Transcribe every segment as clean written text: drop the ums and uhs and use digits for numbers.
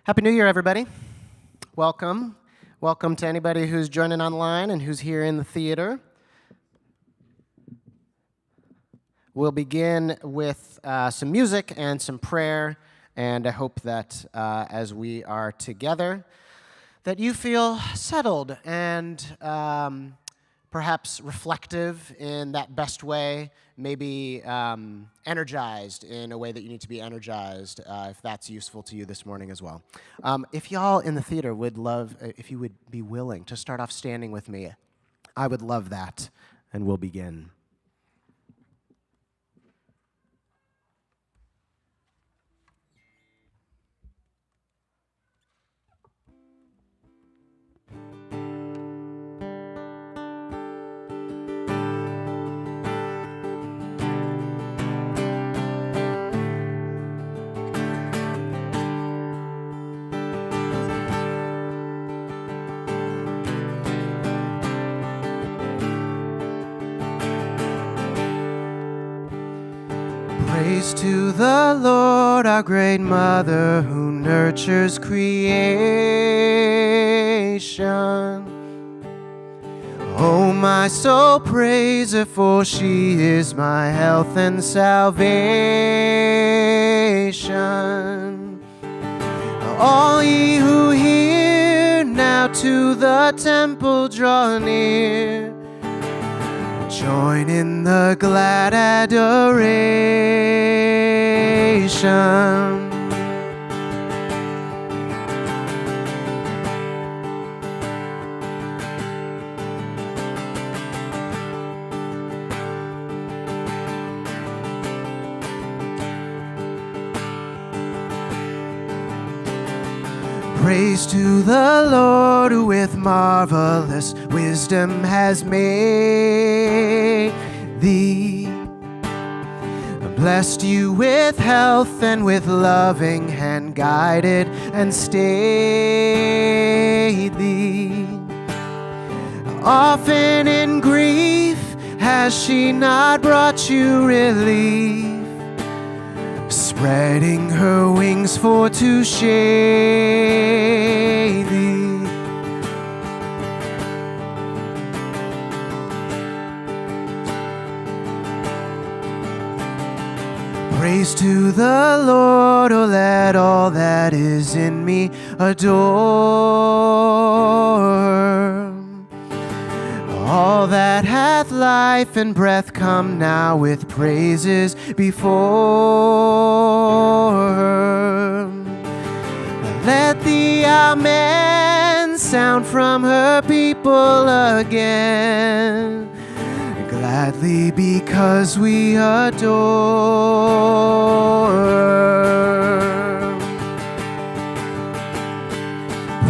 Happy New Year, everybody. Welcome. Welcome to anybody who's joining online and who's here in the theater. We'll begin with some music and some prayer, and I hope that as we are together, that you feel settled and perhaps reflective in that best way, maybe energized in a way that you need to be energized, if that's useful to you this morning as well. If y'all in the theater would love, if you would be willing to start off standing with me, I would love that, and we'll begin. Praise to the Lord, our great Mother, who nurtures creation. Oh, my soul, praise her, for she is my health and salvation. All ye who hear, now to the temple draw near. Join in the glad adoration. Praise to the Lord, who with marvelous wisdom has made thee. Blessed you with health and with loving hand guided and stayed thee. Often in grief has she not brought you relief, spreading her wings for to shade thee. Praise to the Lord, oh let all that is in me adore. All that hath life and breath, come now with praises before her. Let the Amen sound from her people again, gladly because we adore her.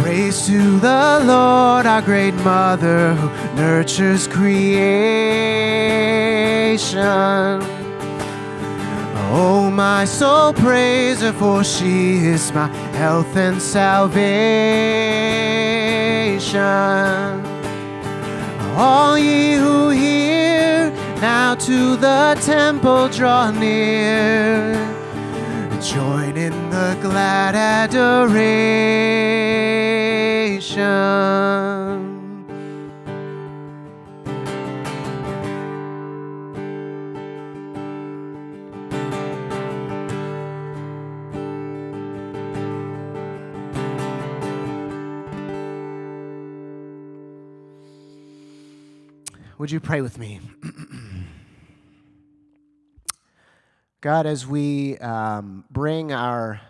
Praise to the Lord, our great Mother, who nurtures creation. Oh, my soul, praise her, for she is my health and salvation. All ye who hear, now to the temple draw near. Join in the glad adoration. Would you pray with me? God, as we bring our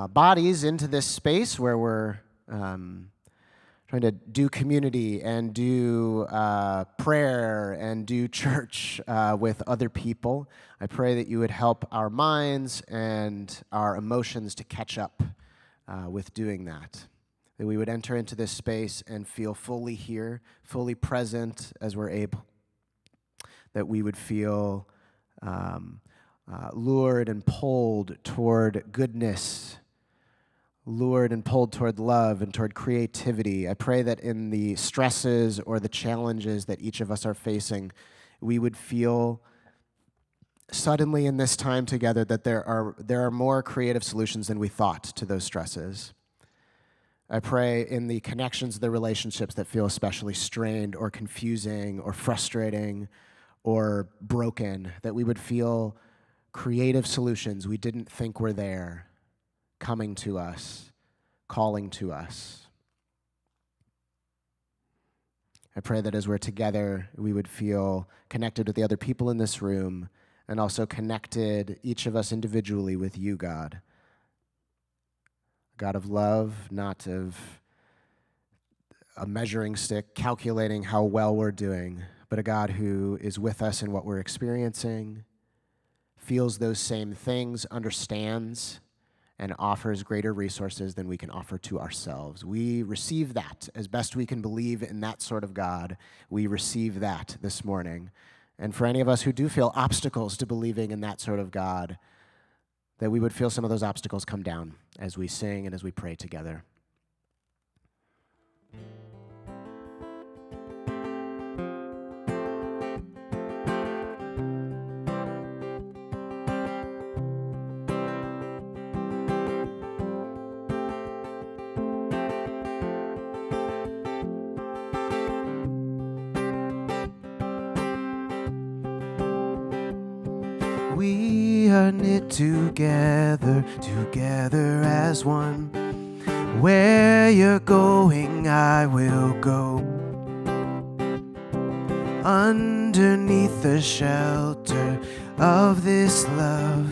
bodies into this space where we're trying to do community and do prayer and do church with other people, I pray that you would help our minds and our emotions to catch up with doing that. That we would enter into this space and feel fully here, fully present as we're able. That we would feel lured and pulled toward goodness, lured and pulled toward love and toward creativity. I pray that in the stresses or the challenges that each of us are facing, we would feel suddenly in this time together that there are more creative solutions than we thought to those stresses. I pray in the connections, the relationships that feel especially strained or confusing or frustrating or broken, that we would feel creative solutions we didn't think were there, coming to us, calling to us. I pray that as we're together, we would feel connected with the other people in this room and also connected, each of us individually, with you, God. God of love, not of a measuring stick, calculating how well we're doing, but a God who is with us in what we're experiencing, feels those same things, understands, and offers greater resources than we can offer to ourselves. We receive that as best we can believe in that sort of God. We receive that this morning. And for any of us who do feel obstacles to believing in that sort of God, that we would feel some of those obstacles come down as we sing and as we pray together. We are knit together, together as one. Where you're going, I will go. Underneath the shelter of this love,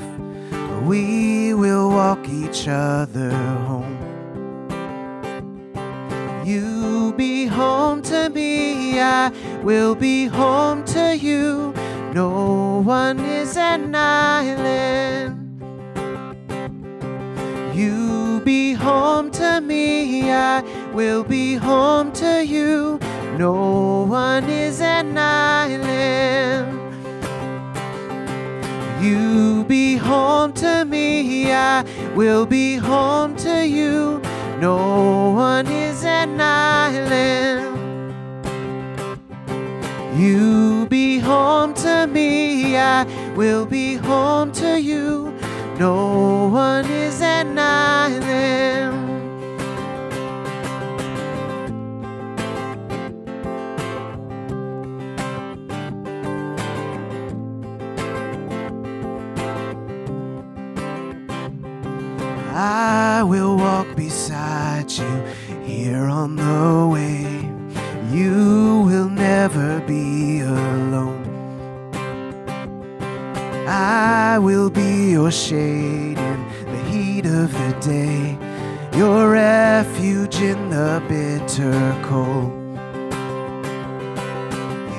we will walk each other home. You be home to me, I will be home to you. No one is an island. You be home to me, I will be home to you. No one is an island. You be home to me, I will be home to you. No one is an island. You be home to me, I will be home to you. No one is an island. I will walk beside you here on the way. You will never be alone. I will be your shade in the heat of the day, your refuge in the bitter cold.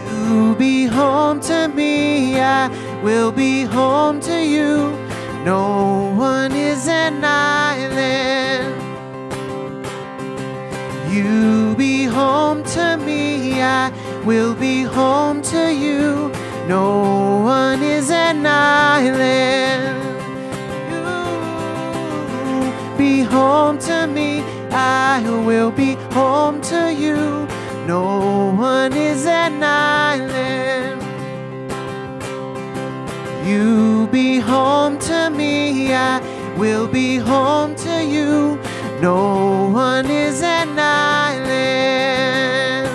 You be home to me, I will be home to you. No one is an island. You be home to me, I will be home to you. No one is an island. You be home to me, I will be home to you. No one is an island. You be home to me, I will be home to you. No one is an island.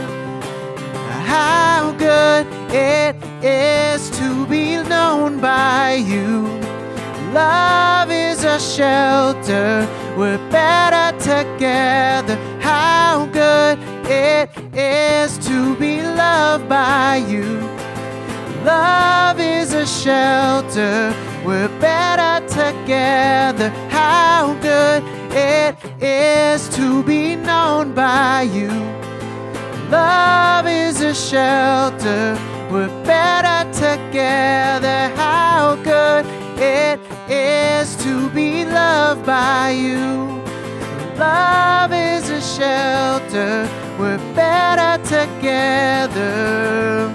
How good it is to be known by you. Love is a shelter, we're better together. How good it is to be loved by you. Love is a shelter, we're better together. How good it is to be known by you. Love is a shelter, we're better together. How good it is to be loved by you. Love is a shelter, we're better together.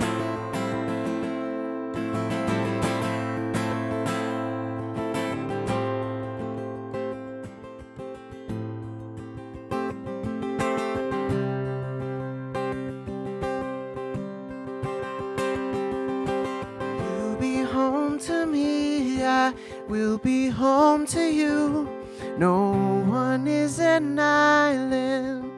To me, I will be home to you. No one is an an island.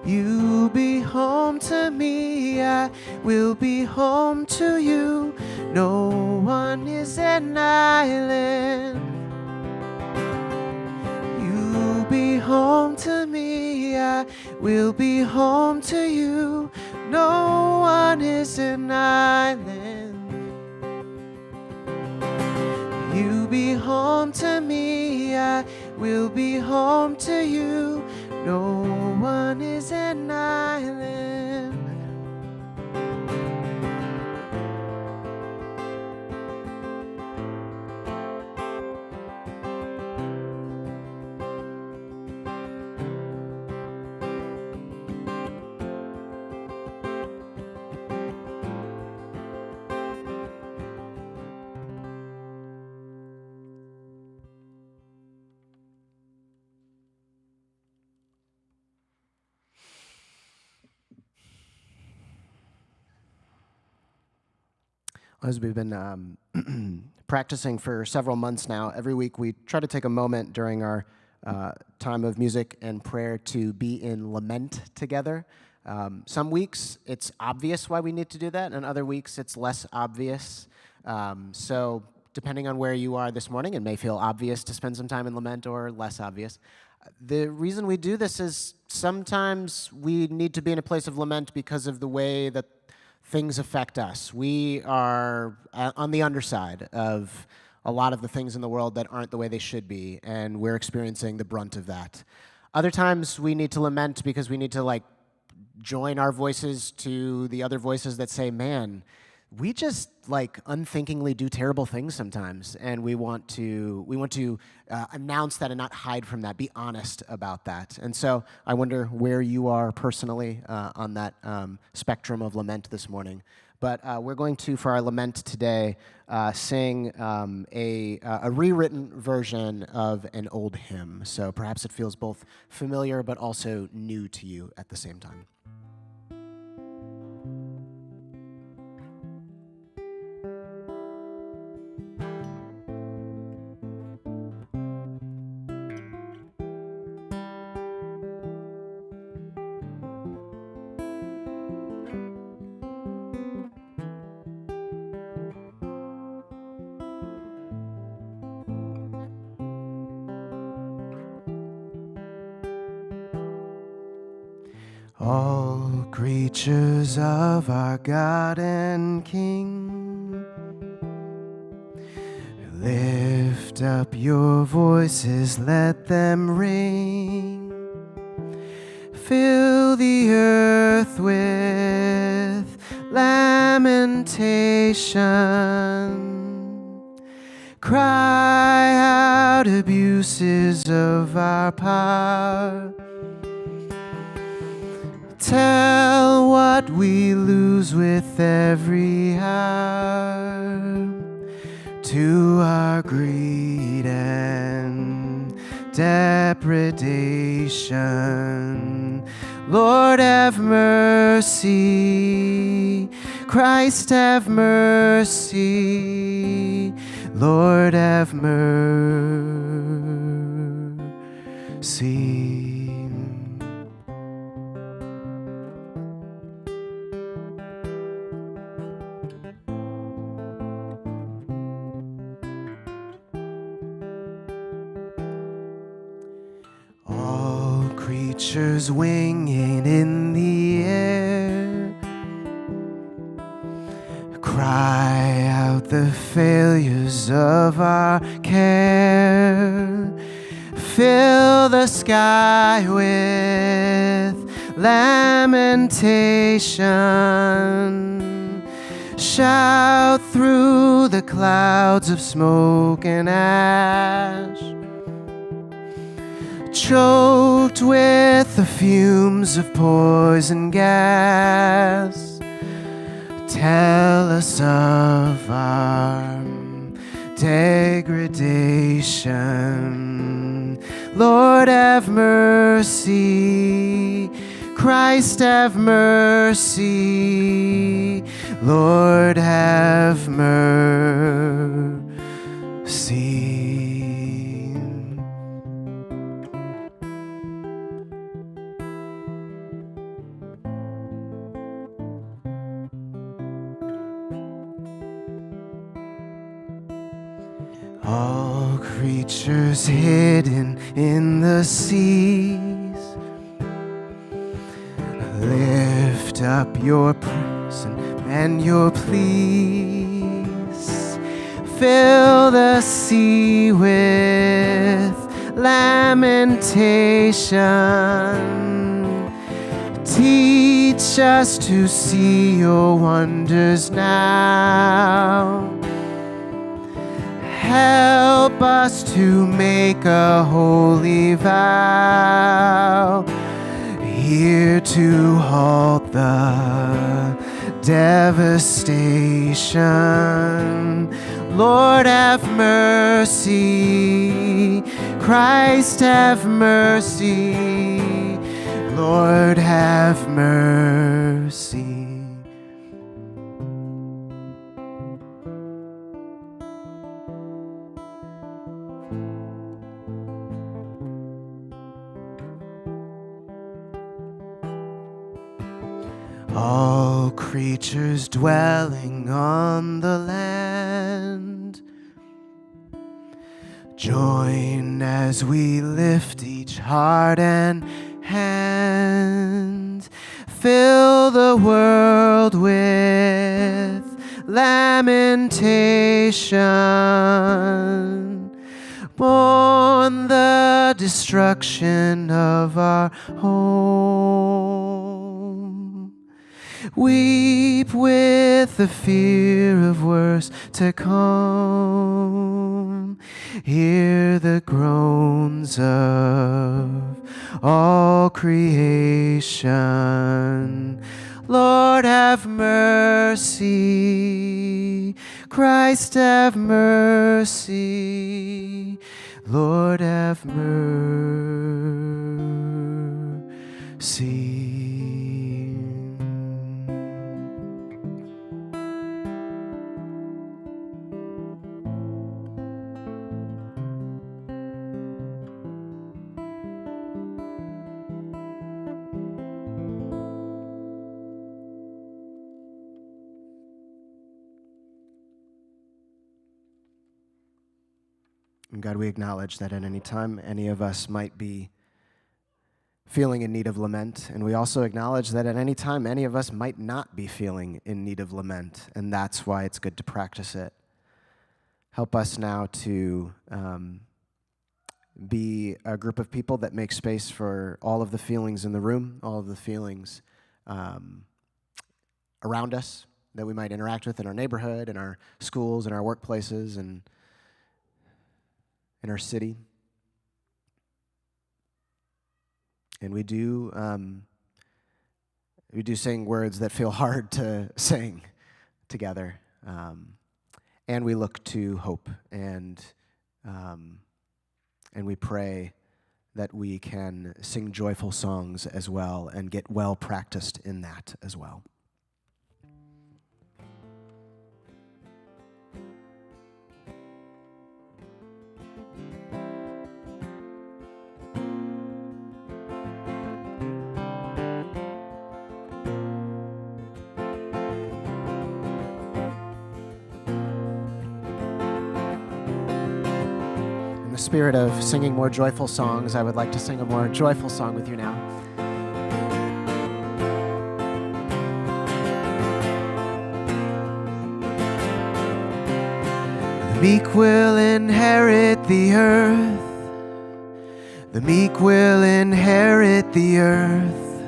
You be home to me, I will be home to you. No one is an island. You be home to me, I will be home to you. No one is an island. You be home to me, I will be home to you. No one is an island. As we've been practicing for several months now, every week we try to take a moment during our time of music and prayer to be in lament together. Some weeks it's obvious why we need to do that, and other weeks it's less obvious. So depending on where you are this morning, it may feel obvious to spend some time in lament or less obvious. The reason we do this is sometimes we need to be in a place of lament because of the way that things affect us. We are on the underside of a lot of the things in the world that aren't the way they should be, and we're experiencing the brunt of that. Other times we need to lament because we need to join our voices to the other voices that say, man, we just unthinkingly do terrible things sometimes, and we want to announce that and not hide from that, be honest about that. And so I wonder where you are personally on that spectrum of lament this morning. But we're going to, for our lament today, sing a rewritten version of an old hymn. So perhaps it feels both familiar but also new to you at the same time. All creatures of our God and King, lift up your voices, let them ring. Fill the earth with lamentation. Cry out abuses of our power. Tell what we lose with every hour. To our greed and depredation, Lord, have mercy. Christ, have mercy. Lord, have mercy. All creatures winging in the air, cry out the failures of our care. Fill the sky with lamentation. Shout through the clouds of smoke and ash. Choked with the fumes of poison gas, tell us of our degradation. Lord, have mercy. Christ, have mercy. Lord, have mercy. All creatures hidden in the seas, lift up your praise and your pleas. Fill the sea with lamentation. Teach us to see your wonders now. Help us to make a holy vow, here to halt the devastation. Lord, have mercy. Christ, have mercy. Lord, have mercy. All creatures dwelling on the land, join as we lift each heart and hand. Fill the world with lamentation. Mourn the destruction of our home. Weep with the fear of worse to come. Hear the groans of all creation. Lord, have mercy. Christ, have mercy. Lord, have mercy. And God, we acknowledge that at any time any of us might be feeling in need of lament, and we also acknowledge that at any time any of us might not be feeling in need of lament, and that's why it's good to practice it. Help us now to be a group of people that make space for all of the feelings in the room, all of the feelings around us that we might interact with in our neighborhood, in our schools, in our workplaces, and in our city. And we do sing words that feel hard to sing together. And we look to hope, and we pray that we can sing joyful songs as well and get well practiced in that as well. In the spirit of singing more joyful songs, I would like to sing a more joyful song with you now. The meek will inherit the earth. The meek will inherit the earth.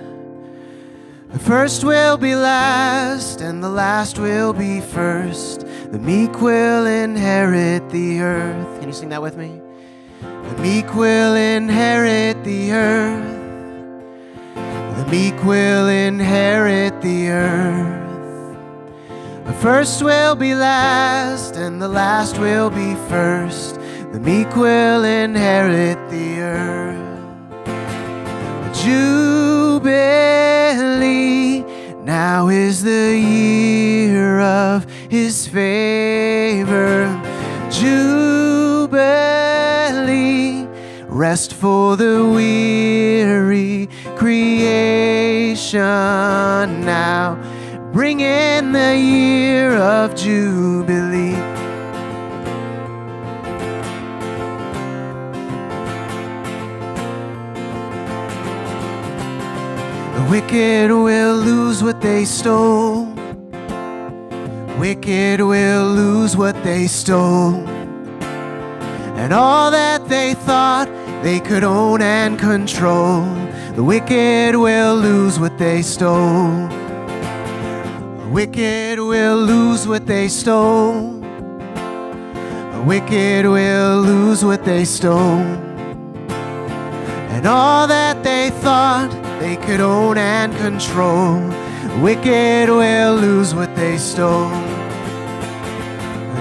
The first will be last, and the last will be first. The meek will inherit the earth. Can you sing that with me? The meek will inherit the earth. The meek will inherit the earth. The first will be last, and the last will be first. The meek will inherit the earth. Jubilee, now is the year of his favor. Jubilee, rest for the weary creation now. Bring in the year of Jubilee. The wicked will lose what they stole. Wicked will lose what they stole. And all that they thought they could own and control. The wicked will lose what they stole. The wicked will lose what they stole. The wicked will lose what they stole. And all that they thought they could own and control. The wicked will lose what they stole.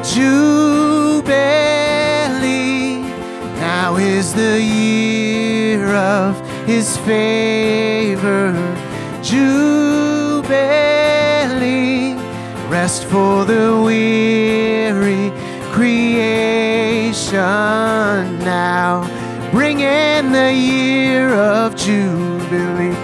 Jubilee, now is the year of his favor. Jubilee, rest for the weary creation now. Bring in the year of Jubilee.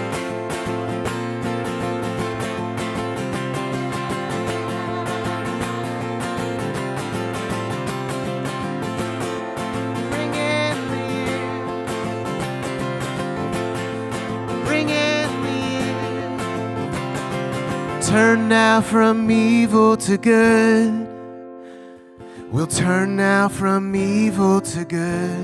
Bring in the year. Bring in the year. Turn now from evil to good. We'll turn now from evil to good.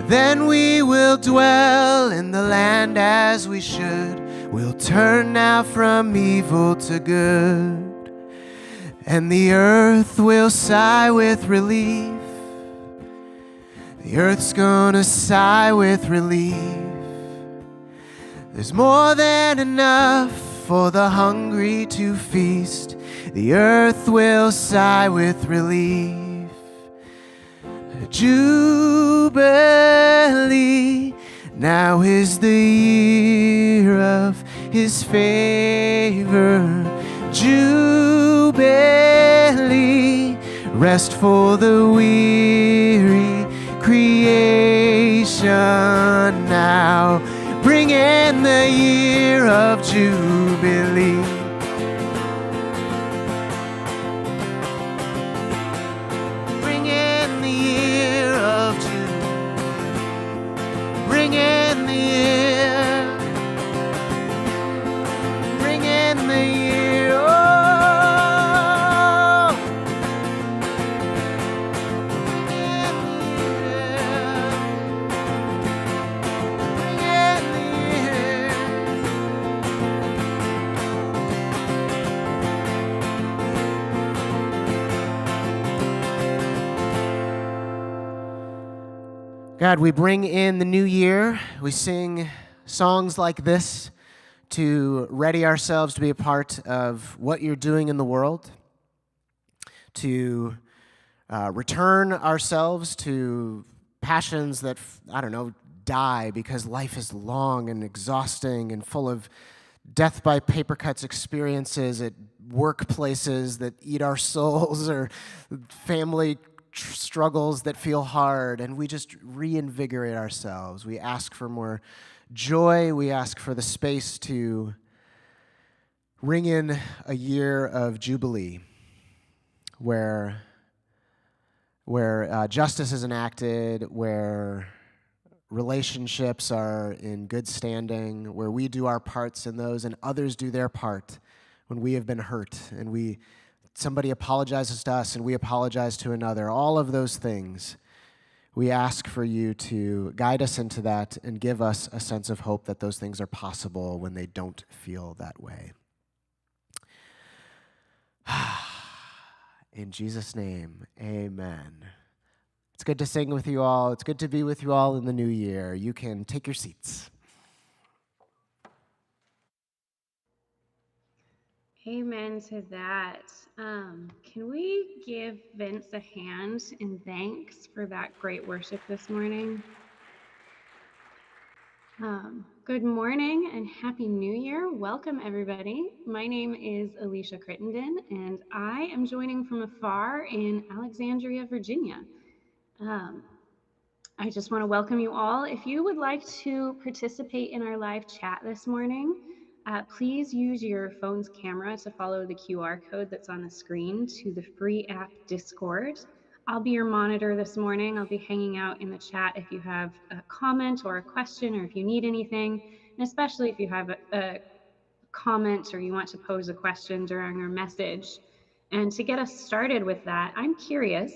Then we will dwell in the land as we should. We'll turn now from evil to good. And the earth will sigh with relief. The earth's gonna sigh with relief. There's more than enough for the hungry to feast. The earth will sigh with relief. Jubilee, now is the year of his favor. Jubilee, rest for the weary creation now. Bring in the year of Jubilee. Bring in the year. Bring in the year. Oh. Bring in the year. Bring in the year. God, we bring in the new year. We sing songs like this to ready ourselves to be a part of what you're doing in the world, to return ourselves to passions that, die because life is long and exhausting and full of death by paper cuts experiences at workplaces that eat our souls, or family struggles that feel hard, and we just reinvigorate ourselves. We ask for more joy. We ask for the space to ring in a year of Jubilee where justice is enacted, where relationships are in good standing, where we do our parts in those and others do their part when we have been hurt and somebody apologizes to us and we apologize to another. All of those things, we ask for you to guide us into that and give us a sense of hope that those things are possible when they don't feel that way. In Jesus' name, amen. It's good to sing with you all. It's good to be with you all in the new year. You can take your seats. Amen to that. Can we give Vince a hand in thanks for that great worship this morning? Good morning and Happy New Year. Welcome, everybody. My name is Alicia Crittenden, and I am joining from afar in Alexandria, Virginia. I just want to welcome you all. If you would like to participate in our live chat this morning, please use your phone's camera to follow the QR code that's on the screen to the free app Discord. I'll be your monitor this morning. I'll be hanging out in the chat if you have a comment or a question or if you need anything. and especially if you have a comment or you want to pose a question during our message. And to get us started with that, I'm curious,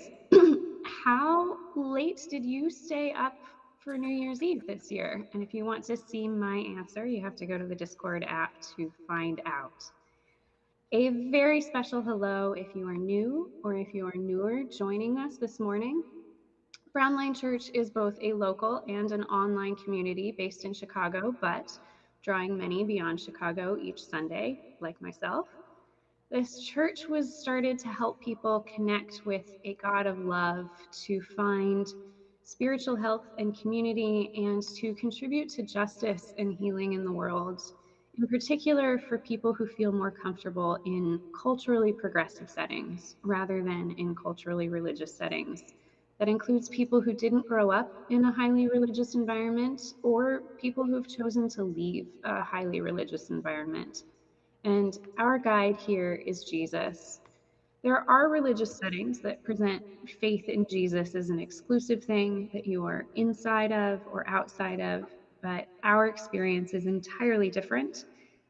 how late did you stay up for New Year's Eve this year? And if you want to see my answer, you have to go to the Discord app to find out. A very special hello if you are new or if you are newer joining us this morning. Brown Line Church is both a local and an online community based in Chicago, but drawing many beyond Chicago each Sunday, like myself. This church was started to help people connect with a God of love, to find spiritual health and community, and to contribute to justice and healing in the world, in particular for people who feel more comfortable in culturally progressive settings rather than in culturally religious settings. That includes people who didn't grow up in a highly religious environment or people who've chosen to leave a highly religious environment. And our guide here is Jesus. There are religious settings that present faith in Jesus as an exclusive thing that you are inside of or outside of, but our experience is entirely different.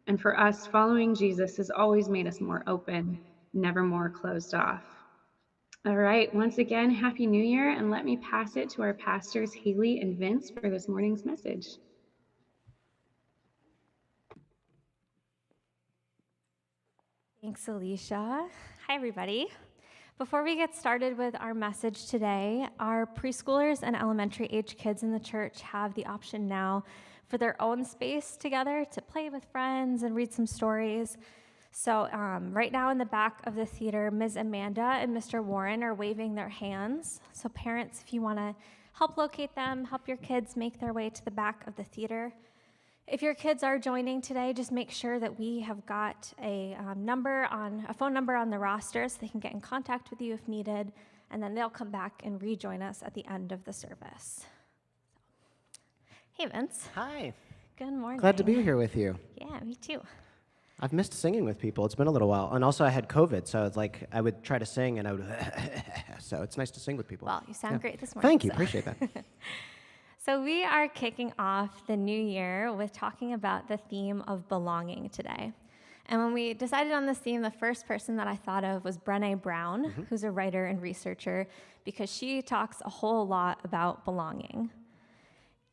And for us, following Jesus has always made us more open, never more closed off. All right, once again, Happy New Year, and let me pass it to our pastors, Hayley and Vince, for this morning's message. Thanks, Alicia. Hi, everybody. Before we get started with our message today, our preschoolers and elementary age kids in the church have the option now for their own space together to play with friends and read some stories. So right now in the back of the theater, Ms. Amanda and Mr. Warren are waving their hands. So parents, if you want to help locate them, help your kids make their way to the back of the theater. If your kids are joining today, just make sure that we have got a phone number on the roster so they can get in contact with you if needed, and then they'll come back and rejoin us at the end of the service. Hey, Vince. Hi. Good morning. Glad to be here with you. Yeah, me too. I've missed singing with people. It's been a little while. And also I had COVID, so it's like I would try to sing and I would so it's nice to sing with people. Well, you sound great this morning. Thank you. Appreciate that. So we are kicking off the new year with talking about the theme of belonging today. And when we decided on this theme, the first person that I thought of was Brené Brown, who's a writer and researcher, because she talks a whole lot about belonging.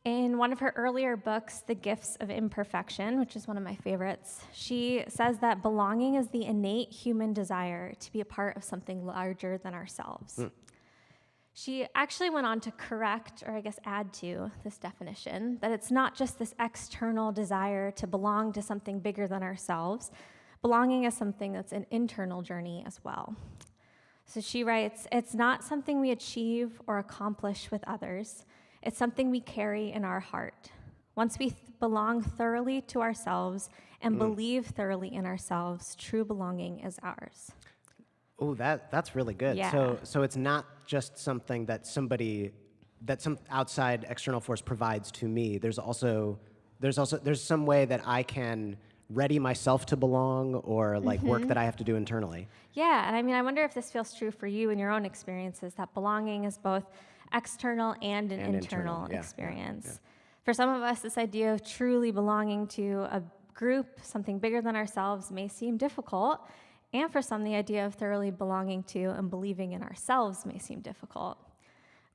In one of her earlier books, The Gifts of Imperfection, which is one of my favorites, she says that belonging is the innate human desire to be a part of something larger than ourselves. She actually went on to correct, or I guess add to, this definition, that it's not just this external desire to belong to something bigger than ourselves. Belonging is something that's an internal journey as well. So she writes, it's not something we achieve or accomplish with others. It's something we carry in our heart. Once we belong thoroughly to ourselves and believe thoroughly in ourselves, true belonging is ours. Oh, that's really good. Yeah. So it's not just something that some outside external force provides to me. There's some way that I can ready myself to belong, or like work that I have to do internally. Yeah, and I mean, I wonder if this feels true for you in your own experiences, that belonging is both external and an internal experience. Yeah. For some of us, this idea of truly belonging to a group, something bigger than ourselves, may seem difficult. And for some, the idea of thoroughly belonging to and believing in ourselves may seem difficult.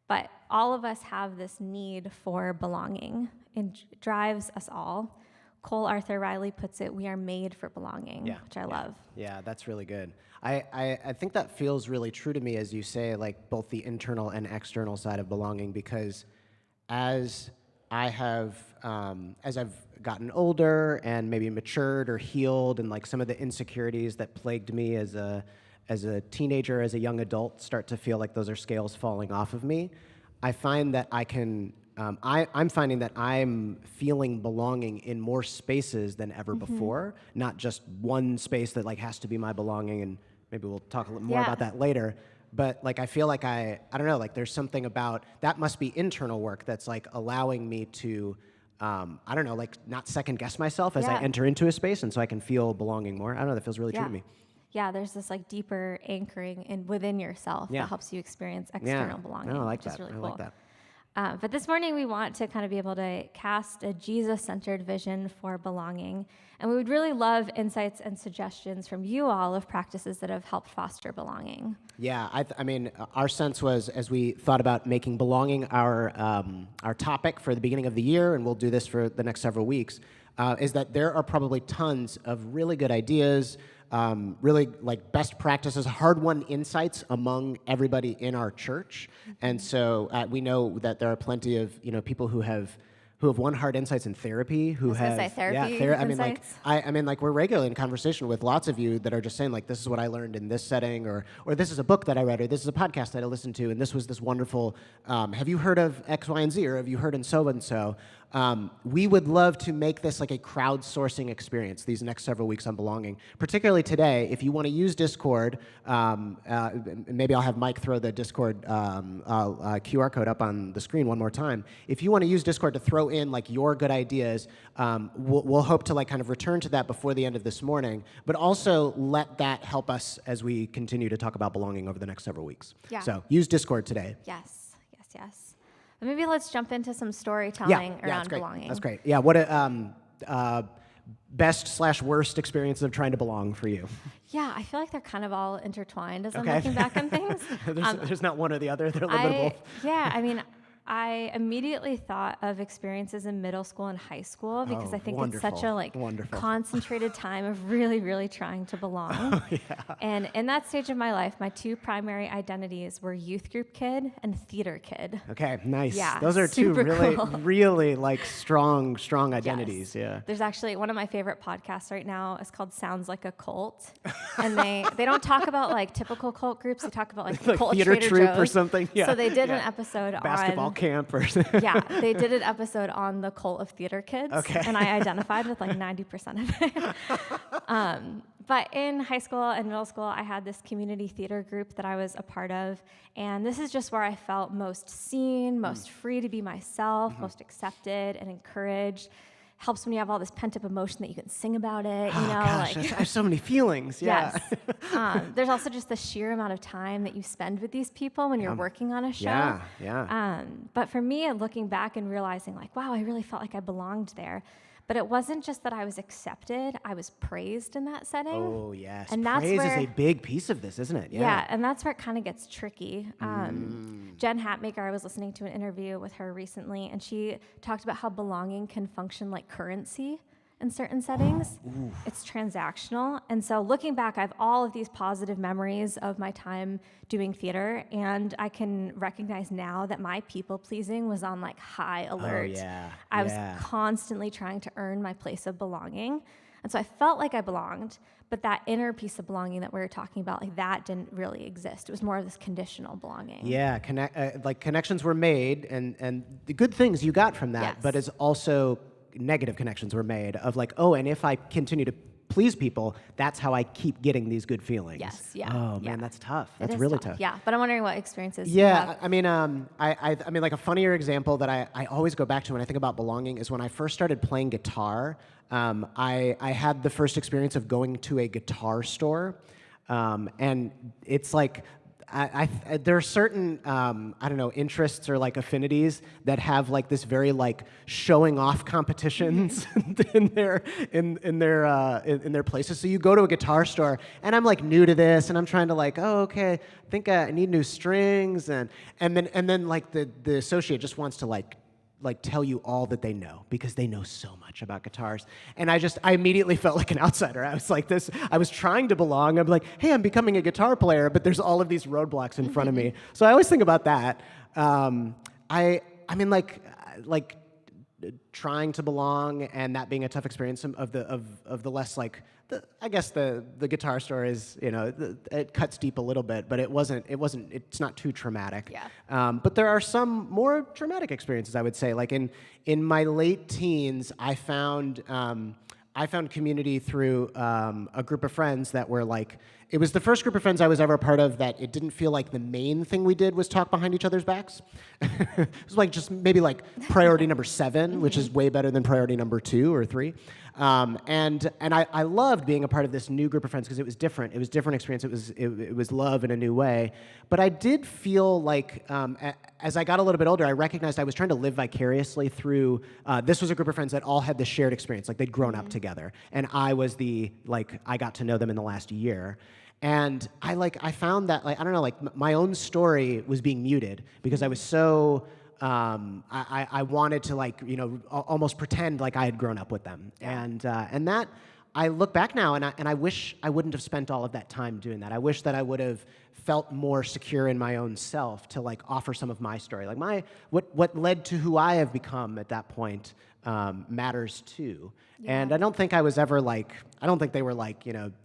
But all of us have this need for belonging. It drives us all. Cole Arthur Riley puts it, we are made for belonging, which I love. Yeah, that's really good. I think that feels really true to me as you say, like both the internal and external side of belonging, because as I've gotten older and maybe matured or healed, and like some of the insecurities that plagued me as a teenager, as a young adult, start to feel like those are scales falling off of me, I find that I'm finding that I'm feeling belonging in more spaces than ever before, not just one space that like has to be my belonging, and maybe we'll talk a little more about that later. But like I feel like I don't know, like there's something about that must be internal work that's like allowing me to I don't know, like not second guess myself as I enter into a space, and so I can feel belonging more. I don't know, that feels really true to me. Yeah, there's this like deeper anchoring within yourself that helps you experience external belonging. No, I like which is that. really I cool. like that. But this morning, we want to kind of be able to cast a Jesus-centered vision for belonging. And we would really love insights and suggestions from you all of practices that have helped foster belonging. Yeah, I mean, our sense was, as we thought about making belonging our topic for the beginning of the year, and we'll do this for the next several weeks, is that there are probably tons of really good ideas, really like best practices, hard-won insights among everybody in our church. And so we know that there are plenty of people who have won hard insights in therapy, who have therapy insights. I mean, we're regularly in conversation with lots of you that are just saying, like, this is what I learned in this setting, or this is a book that I read, or this is a podcast that I listened to, and this was this wonderful, have you heard of X, Y, and Z, or have you heard in so-and-so? We would love to make this like a crowdsourcing experience these next several weeks on belonging, particularly today. If you want to use Discord, maybe I'll have Mike throw the Discord QR code up on the screen one more time. If you want to use Discord to throw in like your good ideas, we'll hope to like kind of return to that before the end of this morning, but also let that help us as we continue to talk about belonging over the next several weeks. Yeah. So use Discord today. Yes. But maybe let's jump into some storytelling around that's great. belonging. That's great. Yeah, what a best/worst experience of trying to belong for you? Yeah, I feel like they're kind of all intertwined as I'm looking back on things. There's not one or the other. They're a little bit of both. Yeah, I mean, I immediately thought of experiences in middle school and high school because I think it's such a concentrated time of really, really trying to belong. Oh, yeah. And in that stage of my life, my two primary identities were youth group kid and theater kid. Okay, nice. Yeah, those are two really, cool. really like strong identities. Yes. Yeah. There's actually one of my favorite podcasts right now. It's called Sounds Like a Cult, and they don't talk about like typical cult groups. They talk about like cult theater Trader troupe Joe's. or something. Yeah. So they did an episode basketball on camp or yeah, they did an episode on the cult of theater kids, and I identified with like 90% of it. But in high school and middle school, I had this community theater group that I was a part of, and this is just where I felt most seen, most free to be myself, most accepted and encouraged. Helps when you have all this pent-up emotion that you can sing about it, Gosh, I have so many feelings. Yeah. Yes. There's also just the sheer amount of time that you spend with these people when you're working on a show. Yeah. But for me, looking back and realizing, like, wow, I really felt like I belonged there. But it wasn't just that I was accepted, I was praised in that setting. Oh, yes. And that's praise where, is a big piece of this, isn't it? Yeah, and that's where it kind of gets tricky. Jen Hatmaker, I was listening to an interview with her recently, and she talked about how belonging can function like currency in certain settings. It's transactional. And so looking back, I have all of these positive memories of my time doing theater, and I can recognize now that my people-pleasing was on like high alert. Oh, yeah. I was constantly trying to earn my place of belonging. And so I felt like I belonged, but that inner piece of belonging that we were talking about, like that didn't really exist. It was more of this conditional belonging. Yeah, connections were made, and the good things you got from that, but it's also negative connections were made of like, oh, and if I continue to please people, that's how I keep getting these good feelings. Yes, yeah. Oh, man, that's tough. That's really tough. Yeah, but I'm wondering what experiences you have. I mean, I mean, like a funnier example that I always go back to when I think about belonging is when I first started playing guitar. I had the first experience of going to a guitar store, and it's like, there are certain I don't know, interests or like affinities that have like this very like showing off competitions in their places. So you go to a guitar store, and I'm like new to this, and I'm trying to like, oh, okay, I think I need new strings, and then like the associate just wants to like tell you all that they know because they know so much about guitars. And I immediately felt like an outsider. I was like this, I was trying to belong. I'm like, hey, I'm becoming a guitar player, but there's all of these roadblocks in front of me. So I always think about that. I mean, like trying to belong and that being a tough experience of the less like, I guess the guitar store is, it cuts deep a little bit, but it's not too traumatic. Yeah. But there are some more traumatic experiences, I would say. Like in my late teens, I found community through a group of friends that were like it was the first group of friends I was ever a part of that it didn't feel like the main thing we did was talk behind each other's backs. It was like just maybe like priority number 7, which is way better than priority number 2 or 3. And I loved being a part of this new group of friends because it was different. It was a different experience. It was love in a new way. But I did feel like as I got a little bit older, I recognized I was trying to live vicariously through. This was a group of friends that all had this shared experience, like they'd grown up together, and I was I got to know them in the last year. And I found that I don't know, my own story was being muted because I was so I wanted to almost pretend like I had grown up with them. Yeah. And that I look back now and I wish I wouldn't have spent all of that time doing that. I wish that I would have felt more secure in my own self to offer some of my story. What led to who I have become at that point matters too. Yeah. And I don't think I was ever I don't think they were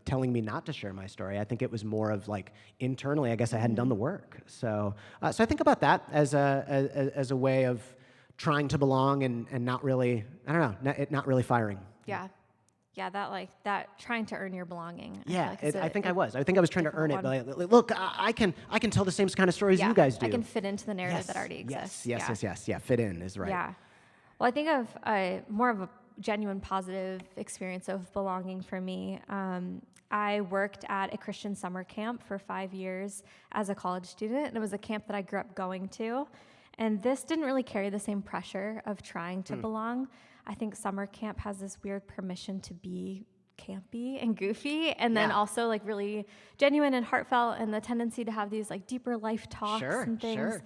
telling me not to share my story. I think it was more of internally, I guess I hadn't done the work. So I think about that as a way of trying to belong and not really, I don't know, not really firing. Yeah. Yeah, that trying to earn your belonging. Yeah, I think I was trying to earn it. But look, I can tell the same kind of stories you guys do. I can fit into the narrative that already exists. Yes. Yeah, fit in is right. Yeah. Well, I think of more of a genuine positive experience of belonging for me. I worked at a Christian summer camp for 5 years as a college student, and it was a camp that I grew up going to. And this didn't really carry the same pressure of trying to belong. I think summer camp has this weird permission to be campy and goofy, and then also really genuine and heartfelt, and the tendency to have these deeper life talks and things.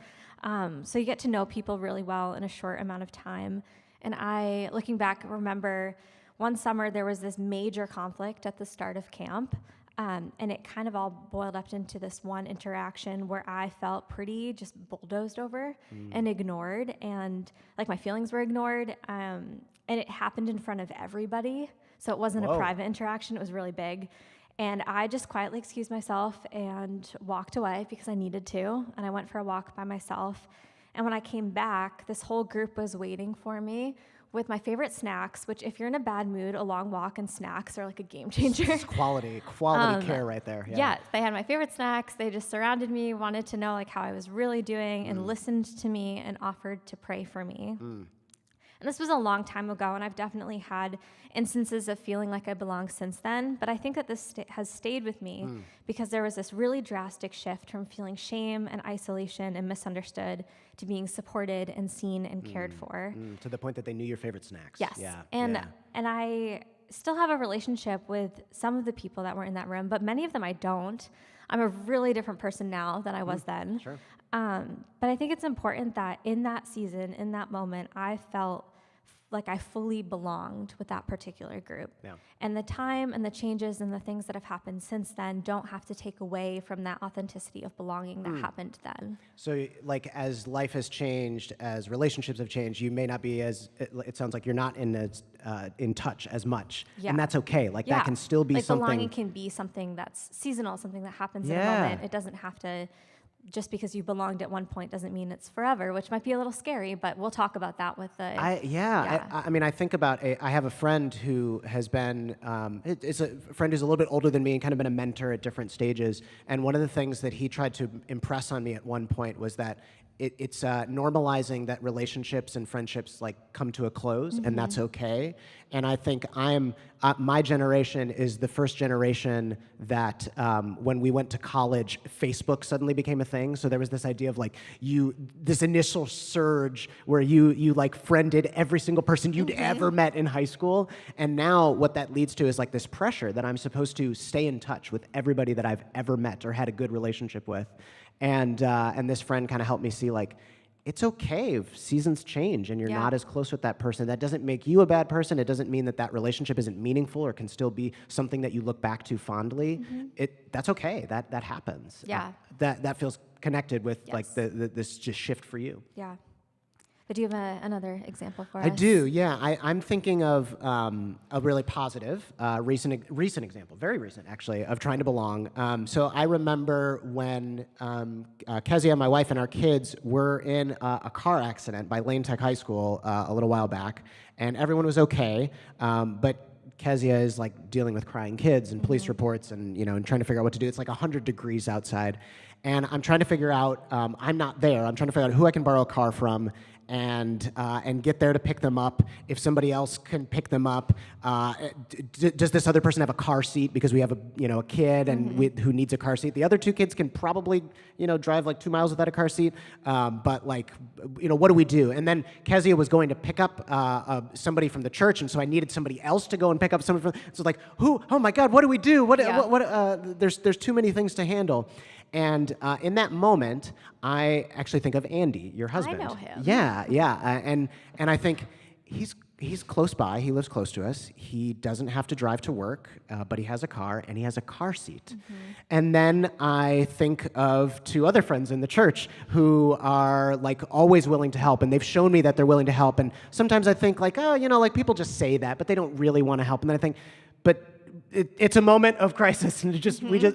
So you get to know people really well in a short amount of time. And I, looking back, remember one summer there was this major conflict at the start of camp. And it kind of all boiled up into this one interaction where I felt pretty just bulldozed over and ignored, and my feelings were ignored. And it happened in front of everybody. So it wasn't a private interaction, it was really big. And I just quietly excused myself and walked away because I needed to. And I went for a walk by myself. And when I came back, this whole group was waiting for me with my favorite snacks, which if you're in a bad mood, a long walk and snacks are a game changer. It's quality care right there. Yeah, they had my favorite snacks. They just surrounded me, wanted to know how I was really doing, and listened to me and offered to pray for me. And this was a long time ago, and I've definitely had instances of feeling like I belong since then. But I think that this has stayed with me because there was this really drastic shift from feeling shame and isolation and misunderstood to being supported and seen and cared for. To the point that they knew your favorite snacks. Yes. Yeah. And I still have a relationship with some of the people that were in that room, but many of them I don't. I'm a really different person now than I was then. Sure. But I think it's important that in that season, in that moment, I felt like I fully belonged with that particular group. Yeah. And the time and the changes and the things that have happened since then don't have to take away from that authenticity of belonging that happened then. So as life has changed, as relationships have changed, you may not be it sounds like you're not in touch as much. Yeah. And that's okay. That can still be something. Belonging can be something that's seasonal, something that happens in a moment. It doesn't have to, just because you belonged at one point doesn't mean it's forever, which might be a little scary, but we'll talk about that with the... I think about I have a friend who has been, it's a friend who's a little bit older than me and kind of been a mentor at different stages. And one of the things that he tried to impress on me at one point was that it's normalizing that relationships and friendships come to a close, and that's okay. And I think my generation is the first generation that when we went to college, Facebook suddenly became a thing. So there was this idea of this initial surge where you friended every single person you'd ever met in high school. And now what that leads to is this pressure that I'm supposed to stay in touch with everybody that I've ever met or had a good relationship with. And this friend kind of helped me see it's okay if seasons change and you're not as close with that person. That doesn't make you a bad person. It doesn't mean that relationship isn't meaningful or can still be something that you look back to fondly. That's okay. That happens. Yeah. That feels connected with this just shift for you. Yeah. But do you have another example for us? I do, yeah. I'm thinking of a really positive, recent example, very recent actually, of trying to belong. So I remember when Kezia, my wife, and our kids were in a car accident by Lane Tech High School a little while back, and everyone was okay, but Kezia is like dealing with crying kids and police reports and, and trying to figure out what to do. It's like 100 degrees outside. And I'm trying to figure out, I'm not there. I'm trying to figure out who I can borrow a car from and get there to pick them up. If somebody else can pick them up, does this other person have a car seat because we have a kid and who needs a car seat? The other two kids can probably drive like 2 miles without a car seat, but like what do we do? And then Kezia was going to pick up somebody from the church, and so I needed somebody else to go and pick up somebody from. So like who? Oh my God, what do we do? There's too many things to handle. And in that moment, I actually think of Andy, your husband. I know him. Yeah. And I think he's close by. He lives close to us. He doesn't have to drive to work, but he has a car, and he has a car seat. And then I think of two other friends in the church who are like always willing to help, and they've shown me that they're willing to help. And sometimes I think like, like people just say that, but they don't really want to help. And then I think, but it's a moment of crisis, and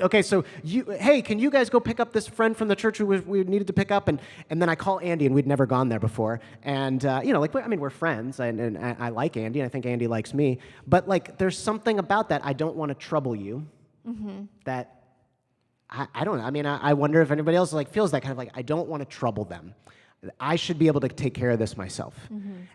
okay. So hey, can you guys go pick up this friend from the church who we needed to pick up? And then I call Andy, and we'd never gone there before. And we're friends, and I like Andy, and I think Andy likes me. But like, there's something about that. I don't want to trouble you. That I don't know. I mean, I wonder if anybody else like feels that kind of like I don't want to trouble them. I should be able to take care of this myself.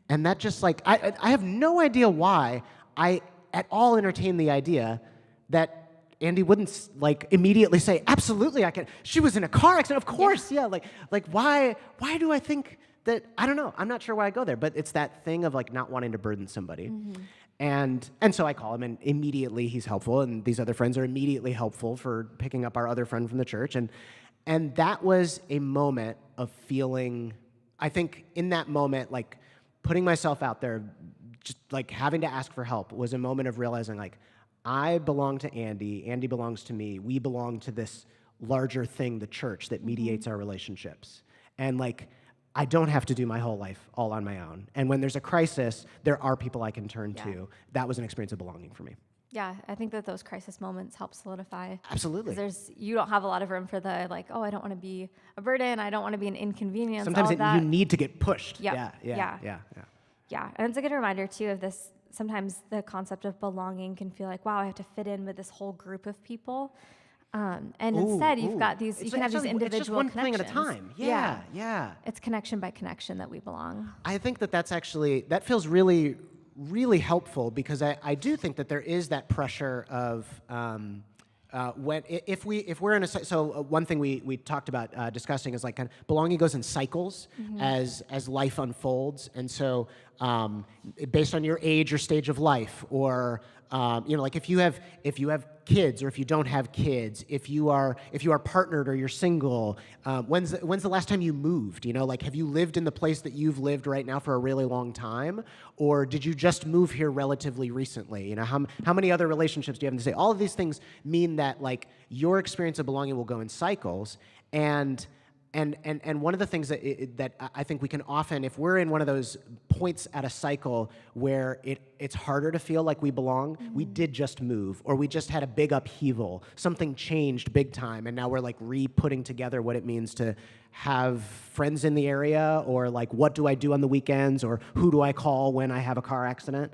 And that just like I have no idea why I at all entertain the idea that Andy wouldn't like immediately say, absolutely, I can. She was in a car accident, of course, yeah. Like why do I think that? I don't know. I'm not sure why I go there, but it's that thing of like not wanting to burden somebody. And so I call him, and immediately he's helpful, and these other friends are immediately helpful for picking up our other friend from the church, and that was a moment of feeling. I think in that moment, like putting myself out there, just like having to ask for help was a moment of realizing like I belong to Andy, Andy belongs to me, we belong to this larger thing, the church that mediates our relationships. And like I don't have to do my whole life all on my own. And when there's a crisis, there are people I can turn to. That was an experience of belonging for me. Yeah, I think that those crisis moments help solidify. Absolutely. Because you don't have a lot of room for the like, oh, I don't want to be a burden, I don't want to be an inconvenience. Sometimes you need to get pushed. Yeah, and it's a good reminder, too, of this. Sometimes the concept of belonging can feel like, wow, I have to fit in with this whole group of people. Instead, you've got these, you can have these individual it's just one connections. thing at a time. Yeah. It's connection by connection that we belong. I think that's actually, that feels really, really helpful because I do think that there is that pressure of, if we're in a so one thing we talked about discussing is like kind of belonging goes in cycles as life unfolds, and so based on your age or stage of life, or like if you have kids or if you don't have kids, if you are partnered or you're single, when's the last time you moved? Like have you lived in the place that you've lived right now for a really long time, or did you just move here relatively recently? How many other relationships do you have to say? All of these things mean that like your experience of belonging will go in cycles, and one of the things that I think we can often, if we're in one of those points at a cycle where it's harder to feel like we belong, we did just move, or we just had a big upheaval, something changed big time, and now we're like re-putting together what it means to have friends in the area, or like what do I do on the weekends, or who do I call when I have a car accident.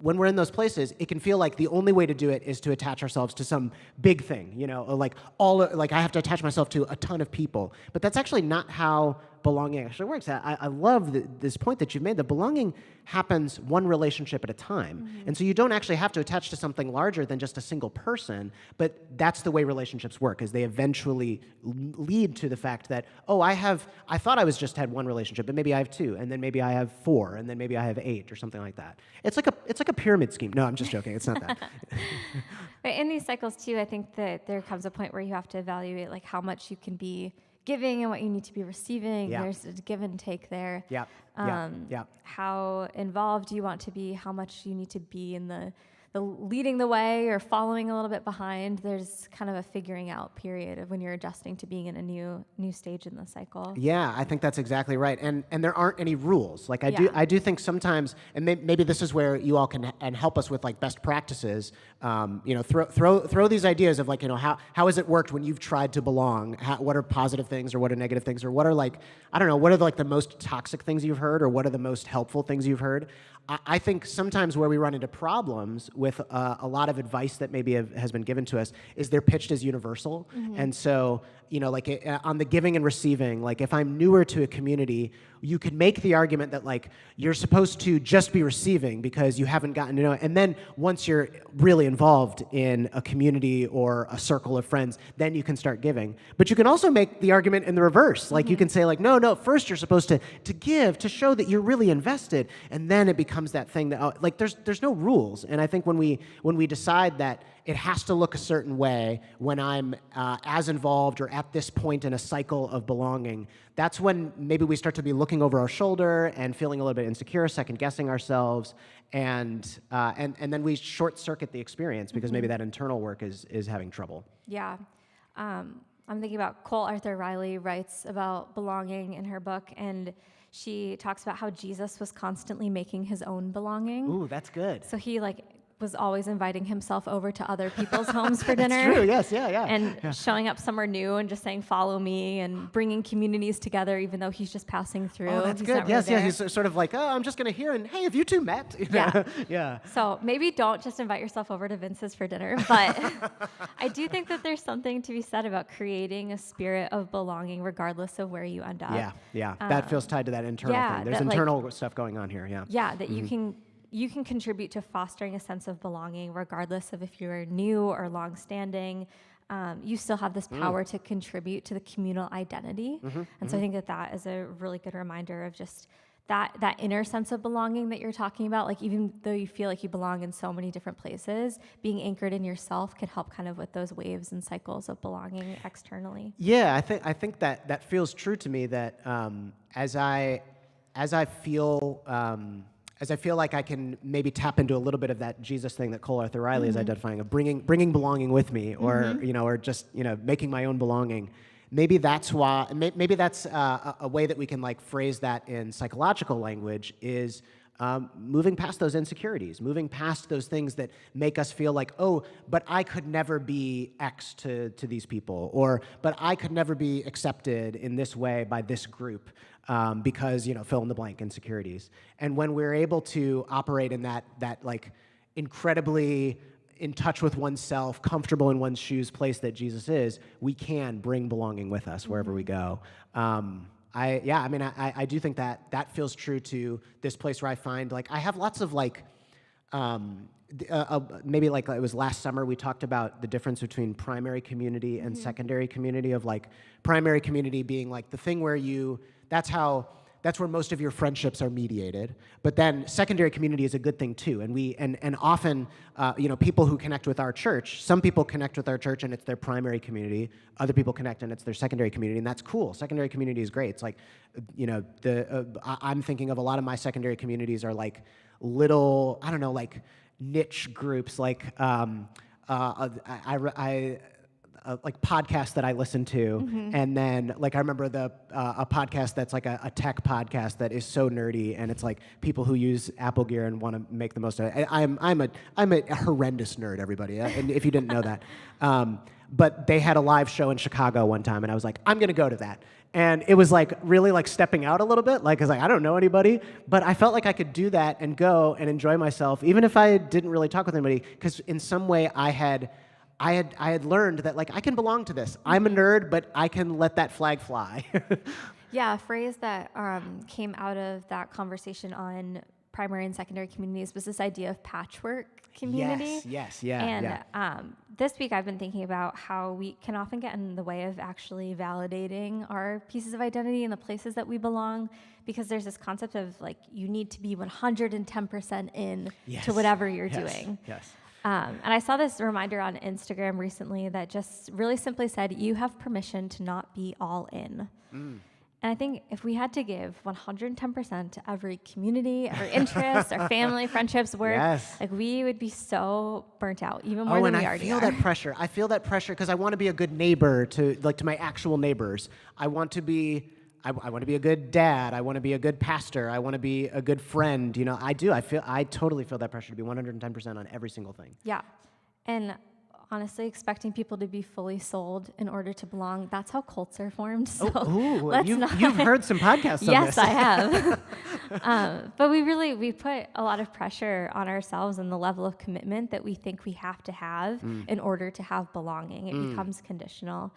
When we're in those places, it can feel like the only way to do it is to attach ourselves to some big thing, like I have to attach myself to a ton of people. But that's actually not how belonging actually works. I love this point that you've made, that belonging happens one relationship at a time. And so you don't actually have to attach to something larger than just a single person, but that's the way relationships work, is they eventually lead to the fact that, oh, I thought I had one relationship, but maybe I have two, and then maybe I have four, and then maybe I have 8 or something like that. It's like a pyramid scheme. No, I'm just joking. It's not that. But in these cycles too, I think that there comes a point where you have to evaluate like how much you can be giving and what you need to be receiving. Yeah. There's a give and take there. Yeah. How involved do you want to be? How much you need to be in the leading the way or following a little bit behind. There's kind of a figuring out period of when you're adjusting to being in a new stage in the cycle. Yeah, I think that's exactly right. And there aren't any rules. Like I do think sometimes, and maybe this is where you all can and help us with like best practices. Throw these ideas of like, how has it worked when you've tried to belong? What are positive things or what are negative things, or what are like, I don't know, what are like the most toxic things you've heard, or what are the most helpful things you've heard? I think sometimes where we run into problems with a lot of advice that maybe has been given to us is they're pitched as universal. And so, like on the giving and receiving, like if I'm newer to a community, you could make the argument that like you're supposed to just be receiving because you haven't gotten to know it. And then once you're really involved in a community or a circle of friends, then you can start giving. But you can also make the argument in the reverse. Like you can say like, no, first you're supposed to give to show that you're really invested. And then it becomes that thing that like there's no rules. And I think when we decide that it has to look a certain way when I'm as involved or at this point in a cycle of belonging, that's when maybe we start to be looking over our shoulder and feeling a little bit insecure, second-guessing ourselves, and then we short-circuit the experience because maybe that internal work is having trouble. Yeah. I'm thinking about Cole Arthur Riley writes about belonging in her book, and she talks about how Jesus was constantly making his own belonging. Ooh, that's good. So he was always inviting himself over to other people's homes for dinner. That's true, yes, yeah. And showing up somewhere new and just saying, follow me, and bringing communities together even though he's just passing through. Oh, that's good. Yes, he's sort of like, I'm just going to hear, and hey, have you two met? Yeah. Yeah. So maybe don't just invite yourself over to Vince's for dinner, but I do think that there's something to be said about creating a spirit of belonging regardless of where you end up. Yeah. That feels tied to that internal thing. There's internal stuff going on here, yeah. Yeah, that you can contribute to fostering a sense of belonging regardless of if you're new or long-standing. You still have this power to contribute to the communal identity. And so I think that is a really good reminder of just that inner sense of belonging that you're talking about. Like even though you feel like you belong in so many different places, being anchored in yourself can help kind of with those waves and cycles of belonging externally. Yeah, I think that feels true to me, that as I feel like I can maybe tap into a little bit of that Jesus thing that Cole Arthur Riley is identifying, of bringing belonging with me, or or just making my own belonging. Maybe that's why. Maybe that's a way that we can like phrase that in psychological language is moving past those insecurities, moving past those things that make us feel like, oh, but I could never be X to these people, or but I could never be accepted in this way by this group. Because fill in the blank insecurities. And when we're able to operate in that like incredibly in touch with oneself, comfortable in one's shoes place that Jesus is, we can bring belonging with us wherever we go. I do think that feels true to this place where I find like I have lots of like. Maybe like it was last summer we talked about the difference between primary community and secondary community, of like primary community being like the thing where that's where most of your friendships are mediated, but then secondary community is a good thing too, and often people who connect with our church, some people connect with our church and it's their primary community, other people connect and it's their secondary community, and that's cool. Secondary community is great. It's like I'm thinking of a lot of my secondary communities are like little, I don't know, like niche groups, like like podcasts that I listen to, and then like I remember a podcast that's like a tech podcast that is so nerdy, and it's like people who use Apple gear and want to make the most of it. I'm a horrendous nerd, everybody, and if you didn't know that. But they had a live show in Chicago one time, and I was like, I'm gonna go to that. And it was like really like stepping out a little bit, like, 'cause like I don't know anybody, but I felt like I could do that and go and enjoy myself, even if I didn't really talk with anybody, because in some way I had learned that like I can belong to this. I'm a nerd, but I can let that flag fly. Yeah, a phrase that came out of that conversation on primary and secondary communities was this idea of patchwork community. Yes, And this week I've been thinking about how we can often get in the way of actually validating our pieces of identity and the places that we belong, because there's this concept of like you need to be 110% in to whatever you're doing. Yes. And I saw this reminder on Instagram recently that just really simply said, you have permission to not be all in. And I think if we had to give 110% to every community, our interests, our family, friendships, work, like we would be so burnt out, even more than we already are. I feel that pressure because I want to be a good neighbor to my actual neighbors. I want to be a good dad. I want to be a good pastor. I want to be a good friend. I totally feel that pressure to be 110% on every single thing. Yeah. And honestly expecting people to be fully sold in order to belong. That's how cults are formed. So You've heard some podcasts on yes, this. I have. But we put a lot of pressure on ourselves and the level of commitment that we think we have to have in order to have belonging. It becomes conditional.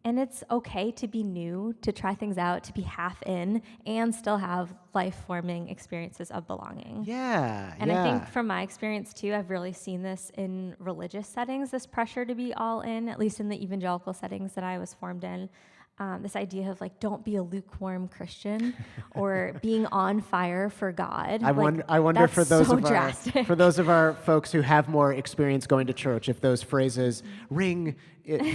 And it's okay to be new, to try things out, to be half in, and still have life-forming experiences of belonging. And I think from my experience too, I've really seen this in religious settings, this pressure to be all in, at least in the evangelical settings that I was formed in. This idea of like, don't be a lukewarm Christian or being on fire for God. I wonder for those so of our folks who have more experience going to church, if those phrases ring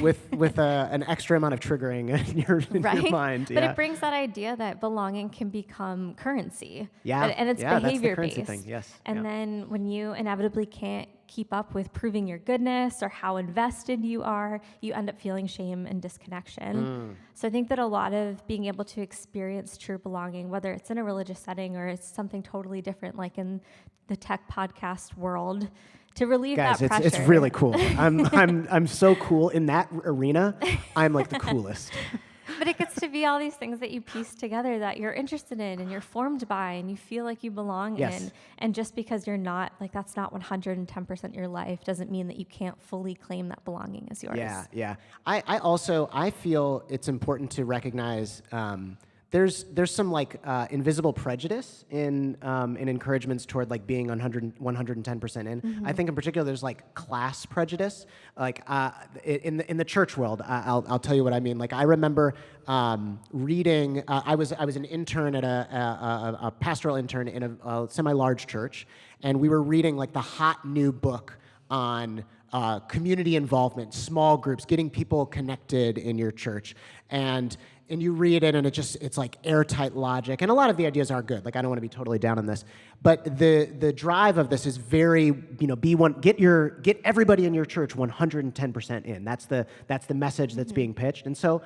with an extra amount of triggering in your mind. But it brings that idea that belonging can become currency. Yeah. And it's behavior behavior-based. Thing. Yes. And then when you inevitably can't keep up with proving your goodness or how invested you are, you end up feeling shame and disconnection. So I think that a lot of being able to experience true belonging, whether it's in a religious setting or it's something totally different, like in the tech podcast world, to relieve Guys, that pressure. it's really cool. I'm so cool in that arena. I'm like the coolest. But it gets to be all these things that you piece together that you're interested in and you're formed by and you feel like you belong in. And just because you're not, like that's not 110% your life doesn't mean that you can't fully claim that belonging as yours. Yeah. I feel it's important to recognize there's some like invisible prejudice in encouragements toward like being 110% in. I think in particular there's like class prejudice. Like in the church world, I'll tell you what I mean. Like I remember reading. I was an intern at a pastoral intern in a semi-large church, and we were reading like the hot new book on community involvement, small groups, getting people connected in your church, and you read it, and it's like airtight logic, and a lot of the ideas are good. Like I don't want to be totally down on this, but the drive of this is very, get everybody in your church 110% in. That's the message that's being pitched, and so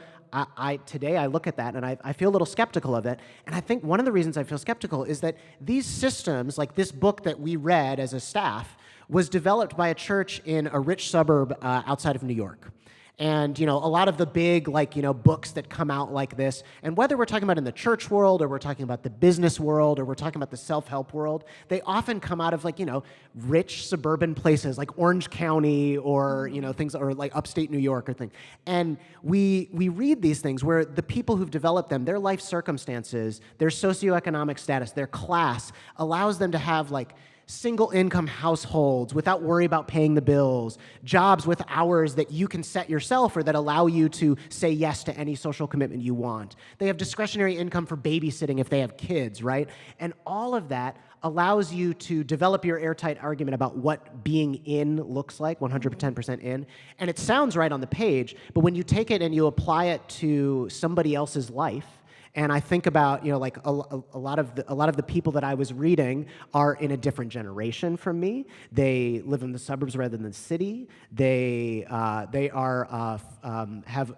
today I look at that and I feel a little skeptical of it, and I think one of the reasons I feel skeptical is that these systems, like this book that we read as a staff, was developed by a church in a rich suburb outside of New York. And, a lot of the big, books that come out like this, and whether we're talking about in the church world or we're talking about the business world or we're talking about the self-help world, they often come out of, rich suburban places like Orange County or, things, or like upstate New York or things. And we read these things where the people who've developed them, their life circumstances, their socioeconomic status, their class allows them to have, single income households without worry about paying the bills, jobs with hours that you can set yourself or that allow you to say yes to any social commitment you want. They have discretionary income for babysitting if they have kids, right? And all of that allows you to develop your airtight argument about what being in looks like, 110% in. And it sounds right on the page, but when you take it and you apply it to somebody else's life, and I think about, a lot of the people that I was reading are in a different generation from me. They live in the suburbs rather than the city. They have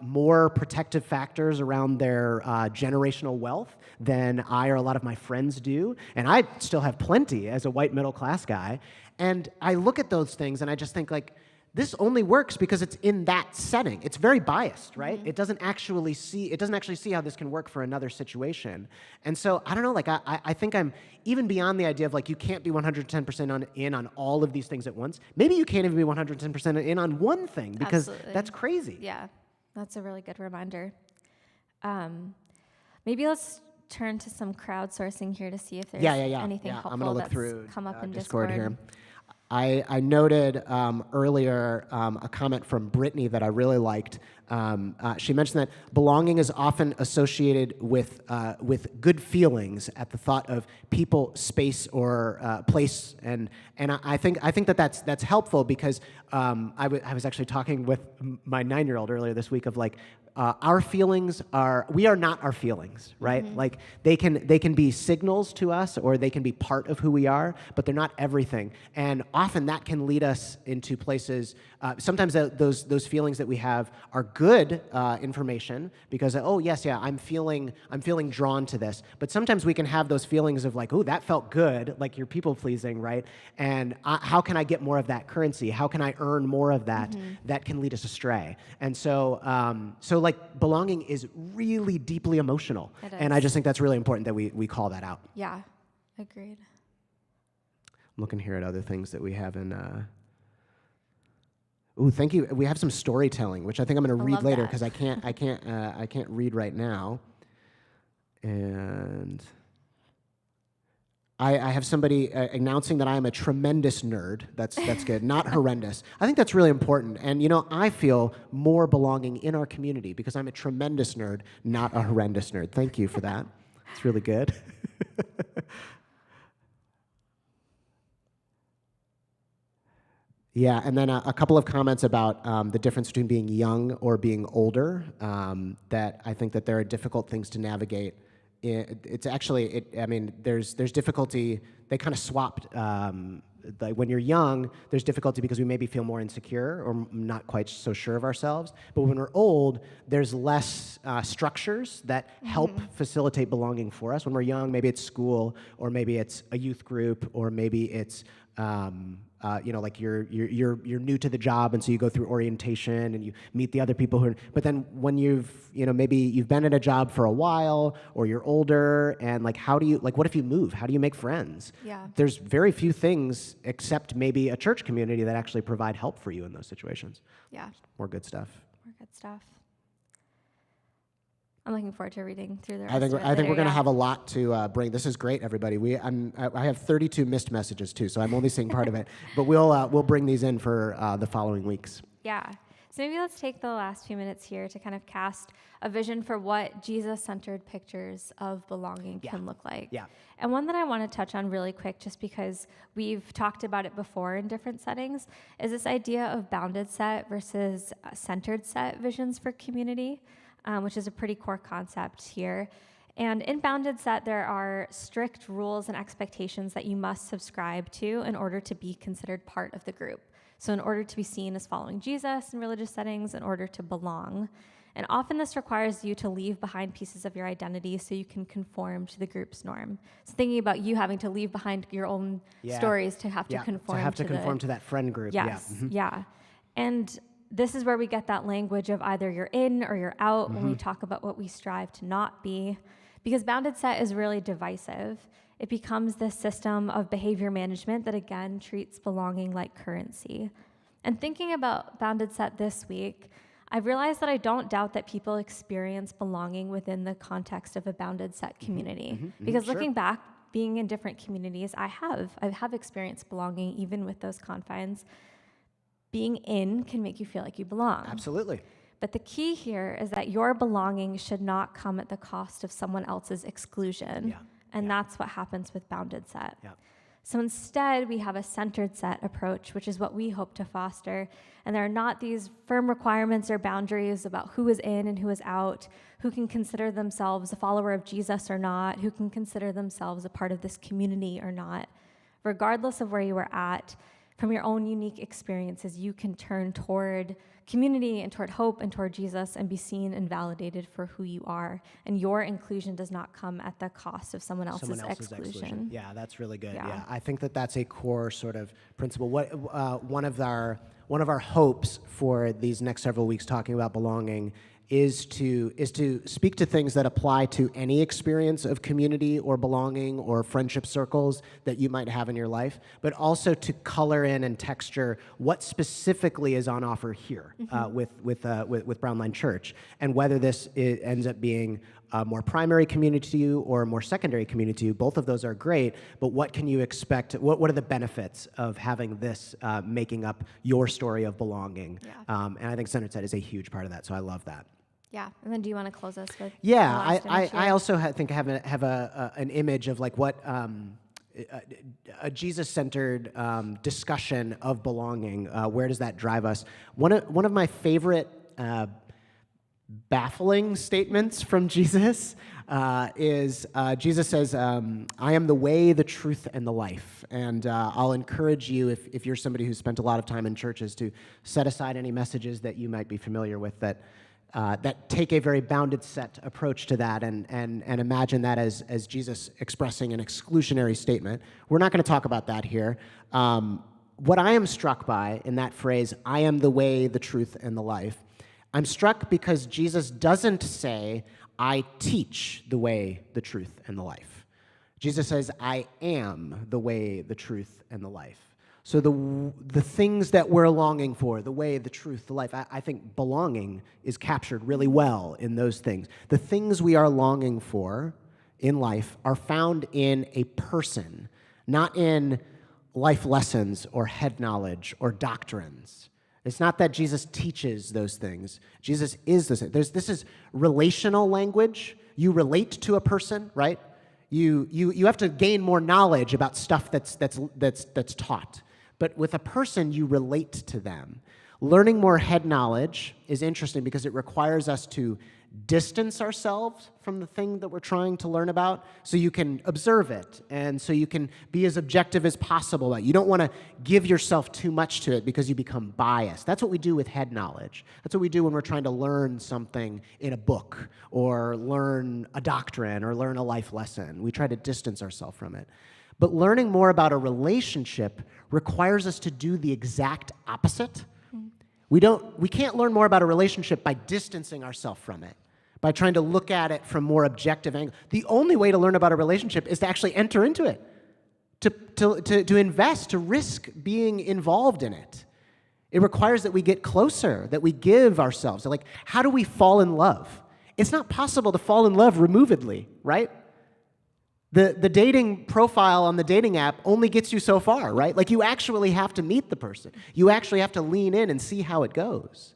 more protective factors around their generational wealth than I or a lot of my friends do. And I still have plenty as a white middle class guy. And I look at those things and I just think this only works because it's in that setting. It's very biased, right? It doesn't actually see how this can work for another situation. And so I don't know, I think I'm even beyond the idea of you can't be 110% in on all of these things at once. Maybe you can't even be 110% in on one thing because that's crazy. Yeah, that's a really good reminder. Maybe let's turn to some crowdsourcing here to see if there's anything helpful I'm gonna look that's through come up in Discord Discord. here. I noted earlier a comment from Brittany that I really liked. She mentioned that belonging is often associated with good feelings at the thought of people, space, or place, and I think that's helpful because I was actually talking with my 9-year-old earlier this week of our feelings we are not our feelings, right? They can be signals to us or they can be part of who we are, but they're not everything. And often that can lead us into places, sometimes those feelings that we have are good information because oh yes, yeah, I'm feeling drawn to this. But sometimes we can have those feelings of like, oh, that felt good, like you're people pleasing, right? And how can I get more of that currency? How can I earn more of that? That can lead us astray. And so like belonging is really deeply emotional, and I just think that's really important that we call that out. Yeah, agreed. I'm looking here at other things that we have in. Ooh, thank you. We have some storytelling, which I think I'm going to read later because I can't read right now. And I have somebody announcing that I am a tremendous nerd. That's good, not horrendous. I think that's really important. And I feel more belonging in our community because I'm a tremendous nerd, not a horrendous nerd. Thank you for that. It's really good. Yeah, and then a couple of comments about the difference between being young or being older, that I think that there are difficult things to navigate. It's actually, there's difficulty. They kind of swapped. Like when you're young, there's difficulty because we maybe feel more insecure or not quite so sure of ourselves. But when we're old, there's less structures that help facilitate belonging for us. When we're young, maybe it's school, or maybe it's a youth group, or maybe it's like you're new to the job, and so you go through orientation and you meet the other people who are, but then when maybe you've been at a job for a while, or you're older, and like what if you move? How do you make friends? Yeah. There's very few things except maybe a church community that actually provide help for you in those situations. Yeah. More good stuff. More good stuff. I'm looking forward to reading through the rest I think of it we're later, going to have a lot to bring. This is great, everybody. I have 32 missed messages too, so I'm only seeing part of it. But we'll bring these in for the following weeks. Yeah. So maybe let's take the last few minutes here to kind of cast a vision for what Jesus-centered pictures of belonging can look like. Yeah. And one that I want to touch on really quick, just because we've talked about it before in different settings, is this idea of bounded set versus centered set visions for community. Which is a pretty core concept here. And in bounded set, there are strict rules and expectations that you must subscribe to in order to be considered part of the group. So in order to be seen as following Jesus in religious settings, in order to belong. And often this requires you to leave behind pieces of your identity so you can conform to the group's norm. So thinking about you having to leave behind your own stories to have to conform to that friend group. Yes, yeah. And this is where we get that language of either you're in or you're out when we talk about what we strive to not be. Because bounded set is really divisive. It becomes this system of behavior management that, again, treats belonging like currency. And thinking about bounded set this week, I've realized that I don't doubt that people experience belonging within the context of a bounded set community. Because looking back, being in different communities, I have experienced belonging even with those confines. Being in can make you feel like you belong. Absolutely. But the key here is that your belonging should not come at the cost of someone else's exclusion. And that's what happens with bounded set. So instead, we have a centered set approach, which is what we hope to foster. And there are not these firm requirements or boundaries about who is in and who is out, who can consider themselves a follower of Jesus or not, who can consider themselves a part of this community or not. Regardless of where you are at, from your own unique experiences, you can turn toward community and toward hope and toward Jesus and be seen and validated for who you are. And your inclusion does not come at the cost of someone else's exclusion. Yeah, that's really good. Yeah, I think that's a core sort of principle. One of our hopes for these next several weeks talking about belonging is to speak to things that apply to any experience of community or belonging or friendship circles that you might have in your life, but also to color in and texture what specifically is on offer here with Brown Line Church, and whether this ends up being a more primary community to you or a more secondary community to you. Both of those are great, but what can you expect? What are the benefits of having this making up your story of belonging? And I think centered set is a huge part of that, so I love that. Yeah, and then do you want to close us with? Yeah, I also think I have an image of like what a Jesus-centered discussion of belonging. Where does that drive us? One of my favorite baffling statements from Jesus is Jesus says, "I am the way, the truth, and the life." And I'll encourage you, if you're somebody who's spent a lot of time in churches, to set aside any messages that you might be familiar with that that take a very bounded set approach to that and imagine that as Jesus expressing an exclusionary statement. We're not going to talk about that here. What I am struck by in that phrase, I am the way, the truth, and the life, I'm struck because Jesus doesn't say, I teach the way, the truth, and the life. Jesus says, I am the way, the truth, and the life. So the things that we're longing for, the way, the truth, the life, I think belonging is captured really well in those things. The things we are longing for in life are found in a person, not in life lessons or head knowledge or doctrines. It's not that Jesus teaches those things. Jesus is this. This is relational language. You relate to a person, right? You have to gain more knowledge about stuff that's taught. But with a person, you relate to them. Learning more head knowledge is interesting because it requires us to distance ourselves from the thing that we're trying to learn about so you can observe it and so you can be as objective as possible about it. You don't want to give yourself too much to it because you become biased. That's what we do with head knowledge. That's what we do when we're trying to learn something in a book or learn a doctrine or learn a life lesson. We try to distance ourselves from it. But learning more about a relationship requires us to do the exact opposite. We can't learn more about a relationship by distancing ourselves from it, by trying to look at it from more objective angle. The only way to learn about a relationship is to actually enter into it, to invest, to risk being involved in it. It requires that we get closer, that we give ourselves. Like, how do we fall in love? It's not possible to fall in love removedly, right? The dating profile on the dating app only gets you so far, right? Like, you actually have to meet the person. You actually have to lean in and see how it goes.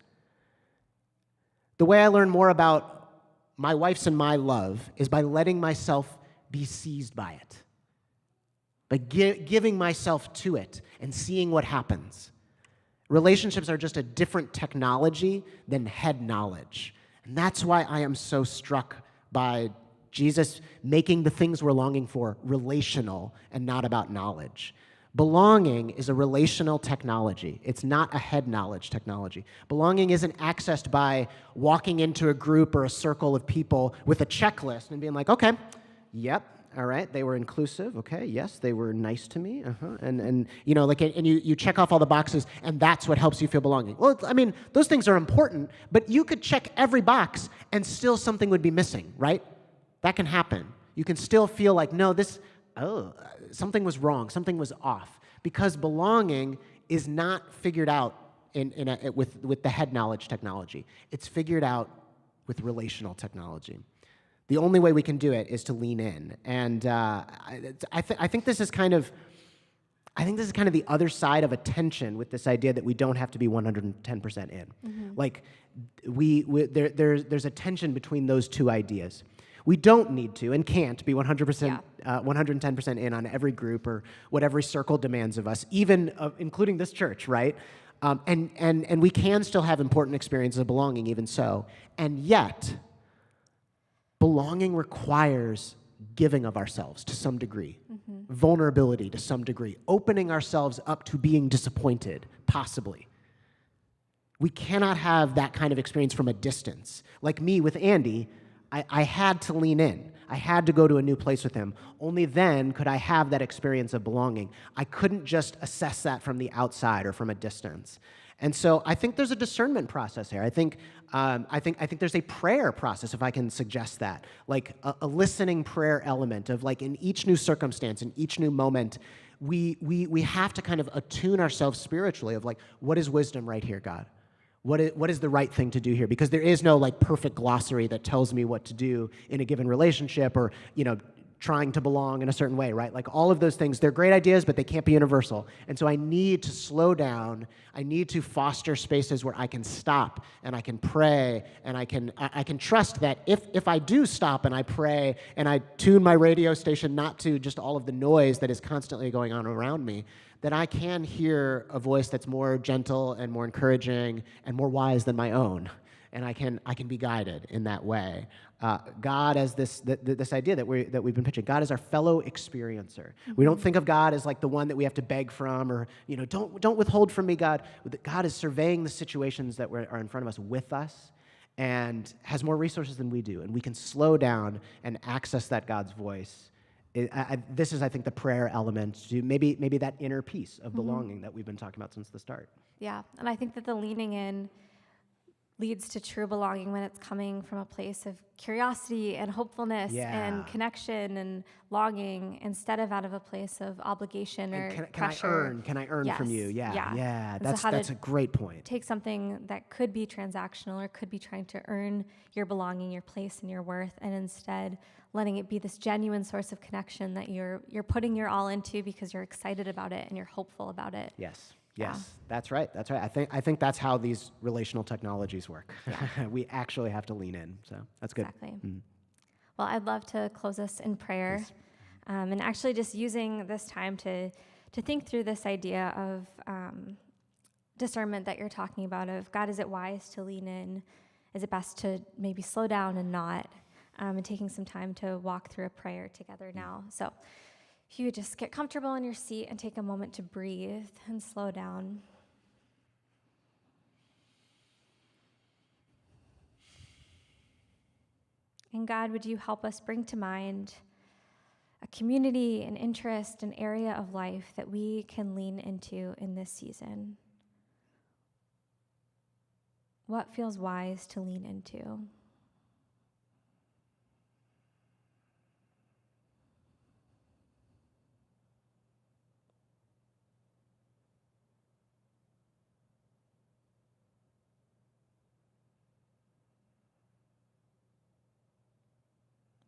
The way I learn more about my wife's and my love is by letting myself be seized by it, by giving myself to it and seeing what happens. Relationships are just a different technology than head knowledge. And that's why I am so struck by Jesus making the things we're longing for relational and not about knowledge. Belonging is a relational technology. It's not a head knowledge technology. Belonging isn't accessed by walking into a group or a circle of people with a checklist and being like, okay, yep, all right, they were inclusive, okay, yes, they were nice to me, and you know, like, and you check off all the boxes, and that's what helps you feel belonging. Well, I mean, those things are important, but you could check every box and still something would be missing, right? That can happen. You can still feel like, no, something was wrong, something was off, because belonging is not figured out with the head knowledge technology. It's figured out with relational technology. The only way we can do it is to lean in, and I think this is kind of the other side of a tension with this idea that we don't have to be 110% in. Mm-hmm. Like, there's a tension between those two ideas. We don't need to and can't be 110% in on every group or what every circle demands of us, even including this church, right? And we can still have important experiences of belonging, even so. And yet, belonging requires giving of ourselves to some degree, vulnerability to some degree, opening ourselves up to being disappointed, possibly. We cannot have that kind of experience from a distance. Like me with Andy, I had to lean in. I had to go to a new place with him. Only then could I have that experience of belonging. I couldn't just assess that from the outside or from a distance. And so I think there's a discernment process here. I think there's a prayer process, if I can suggest that, like a listening prayer element of, like, in each new circumstance, in each new moment, we have to kind of attune ourselves spiritually of, like, what is wisdom right here, God? What is the right thing to do here? Because there is no, like, perfect glossary that tells me what to do in a given relationship or, you know, trying to belong in a certain way, right? Like, all of those things, they're great ideas, but they can't be universal. And so I need to slow down. I need to foster spaces where I can stop and I can pray and I can trust that if I do stop and I pray and I tune my radio station not to just all of the noise that is constantly going on around me, that I can hear a voice that's more gentle and more encouraging and more wise than my own, and I can be guided in that way. God as this idea that we've been pitching. God is our fellow experiencer. Mm-hmm. We don't think of God as, like, the one that we have to beg from, or, you know, don't withhold from me, God. God is surveying the situations that are in front of us with us, and has more resources than we do, and we can slow down and access that God's voice. This is, I think, the prayer element to maybe that inner peace of belonging that we've been talking about since the start. Yeah, and I think that the leaning in leads to true belonging when it's coming from a place of curiosity and hopefulness and connection and longing, instead of out of a place of obligation or pressure. Can I earn Yes. from you? Yeah. And so That's a great point. Take something that could be transactional or could be trying to earn your belonging, your place, and your worth, and instead letting it be this genuine source of connection that you're putting your all into because you're excited about it and you're hopeful about it. Yes, that's right. I think that's how these relational technologies work. Yeah. We actually have to lean in, so that's good. Exactly. Well, I'd love to close us in prayer, Please. And actually just using this time to think through this idea of discernment that you're talking about of, God, is it wise to lean in? Is it best to maybe slow down and not? And taking some time to walk through a prayer together now. So if you would just get comfortable in your seat and take a moment to breathe and slow down. And God, would you help us bring to mind a community, an interest, an area of life that we can lean into in this season? What feels wise to lean into?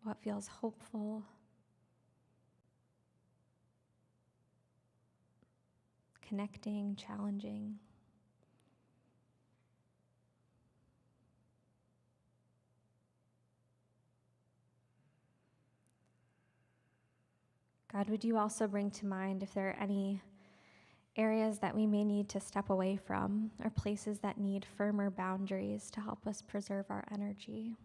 What feels hopeful? Connecting, challenging? God, would you also bring to mind if there are any areas that we may need to step away from, or places that need firmer boundaries to help us preserve our energy?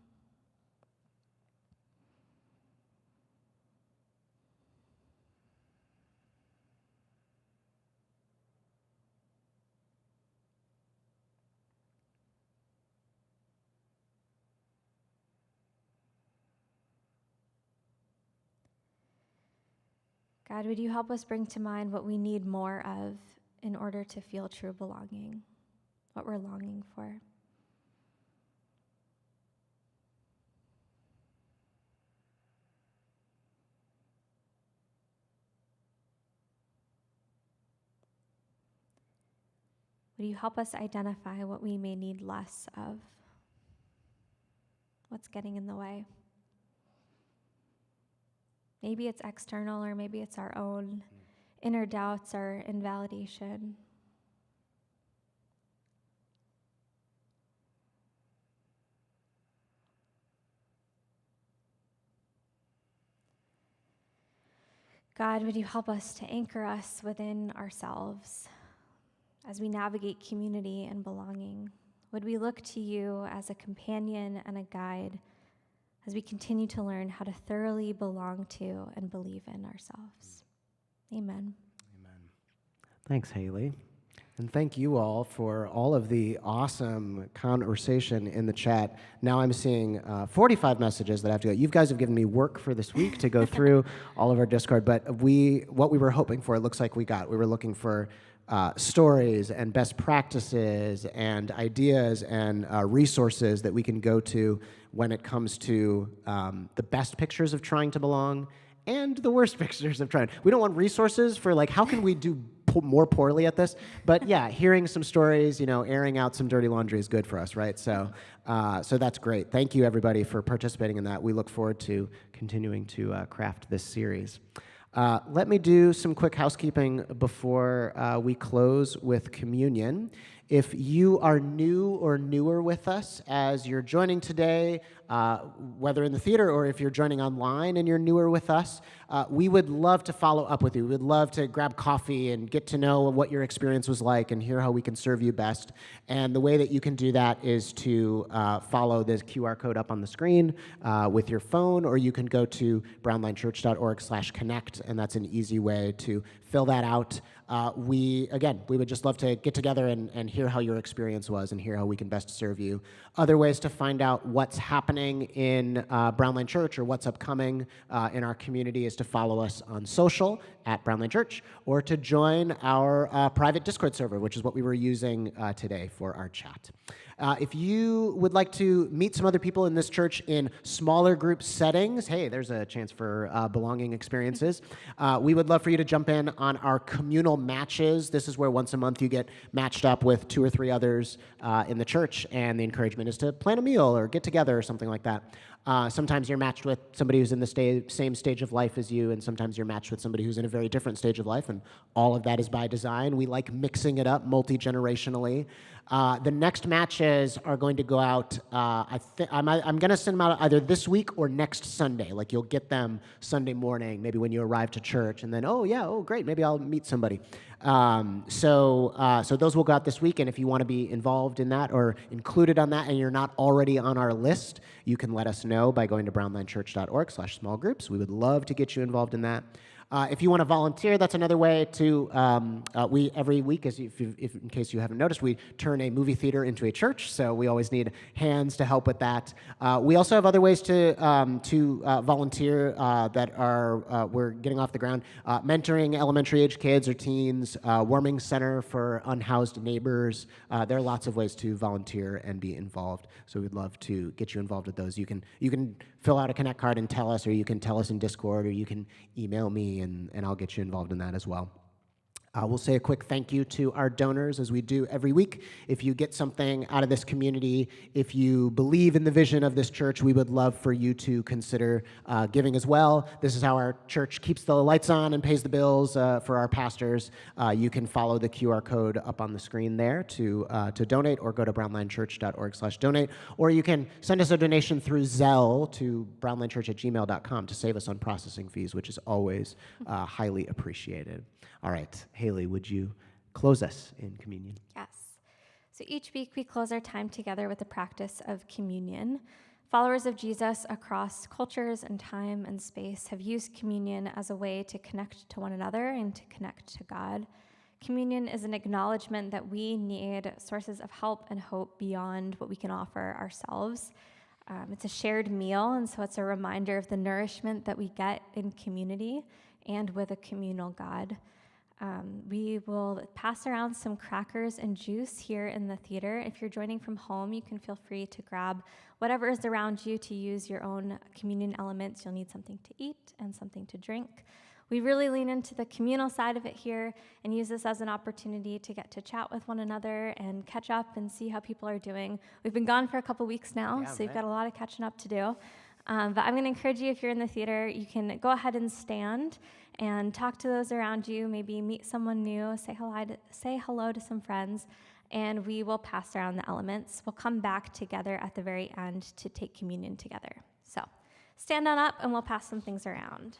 God, would you help us bring to mind what we need more of in order to feel true belonging, what we're longing for? Would you help us identify what we may need less of? What's getting in the way? Maybe it's external, or maybe it's our own inner doubts or invalidation. God, would you help us to anchor us within ourselves as we navigate community and belonging? Would we look to you as a companion and a guide as we continue to learn how to thoroughly belong to and believe in ourselves? Amen. Amen. Thanks, Hayley. And thank you all for all of the awesome conversation in the chat. Now I'm seeing 45 messages that I have to go. You guys have given me work for this week to go through all of our Discord, but what we were hoping for, it looks like we got. We were looking for stories and best practices and ideas and resources that we can go to when it comes to the best pictures of trying to belong and the worst pictures of trying. We don't want resources for like, how can we do more poorly at this? But yeah, hearing some stories, airing out some dirty laundry is good for us, right? So that's great. Thank you, everybody, for participating in that. We look forward to continuing to craft this series. Let me do some quick housekeeping before we close with communion. If you are new or newer with us as you're joining today, whether in the theater or if you're joining online and you're newer with us, we would love to follow up with you. We'd love to grab coffee and get to know what your experience was like and hear how we can serve you best. And the way that you can do that is to follow this QR code up on the screen with your phone, or you can go to brownlinechurch.org/connect, and that's an easy way to fill that out. We would just love to get together and hear how your experience was and hear how we can best serve you. Other ways to find out what's happening in Brownline Church or what's upcoming in our community is to follow us on social at Brownline Church, or to join our private Discord server, which is what we were using today for our chat. If you would like to meet some other people in this church in smaller group settings, hey, there's a chance for belonging experiences. We would love for you to jump in on our communal matches. This is where once a month you get matched up with 2 or 3 others in the church, and the encouragement is to plan a meal or get together or something like that. Sometimes you're matched with somebody who's in the same stage of life as you, and sometimes you're matched with somebody who's in a very different stage of life, and all of that is by design. We like mixing it up multi-generationally. The next matches are going to go out, I'm going to send them out either this week or next Sunday. Like, you'll get them Sunday morning, maybe when you arrive to church, and then, great, maybe I'll meet somebody. So those will go out this week, and if you want to be involved in that or included on that and you're not already on our list, you can let us know by going to brownlinechurch.org/small groups. We would love to get you involved in that. If you want to volunteer, that's another way to, we every week, if in case you haven't noticed, we turn a movie theater into a church, so we always need hands to help with that. We also have other ways to volunteer that are, we're getting off the ground. Mentoring elementary age kids or teens, warming center for unhoused neighbors. There are lots of ways to volunteer and be involved, so we'd love to get you involved with those. You can fill out a Connect card and tell us, or you can tell us in Discord, or you can email me, and I'll get you involved in that as well. We'll say a quick thank you to our donors, as we do every week. If you get something out of this community, if you believe in the vision of this church, we would love for you to consider giving as well. This is how our church keeps the lights on and pays the bills for our pastors. You can follow the QR code up on the screen there to donate, or go to brownlinechurch.org/donate, or you can send us a donation through Zelle to brownlinechurch@gmail.com to save us on processing fees, which is always highly appreciated. All right, Hayley, would you close us in communion? Yes. So each week we close our time together with the practice of communion. Followers of Jesus across cultures and time and space have used communion as a way to connect to one another and to connect to God. Communion is an acknowledgement that we need sources of help and hope beyond what we can offer ourselves. It's a shared meal, and so it's a reminder of the nourishment that we get in community and with a communal God. We will pass around some crackers and juice here in the theater. If you're joining from home, you can feel free to grab whatever is around you to use your own communion elements. You'll need something to eat and something to drink. We really lean into the communal side of it here and use this as an opportunity to get to chat with one another and catch up and see how people are doing. We've been gone for a couple weeks now, so we've got a lot of catching up to do. But I'm going to encourage you, if you're in the theater, you can go ahead and stand and talk to those around you, maybe meet someone new, say hello to some friends, and we will pass around the elements. We'll come back together at the very end to take communion together. So stand on up, and we'll pass some things around.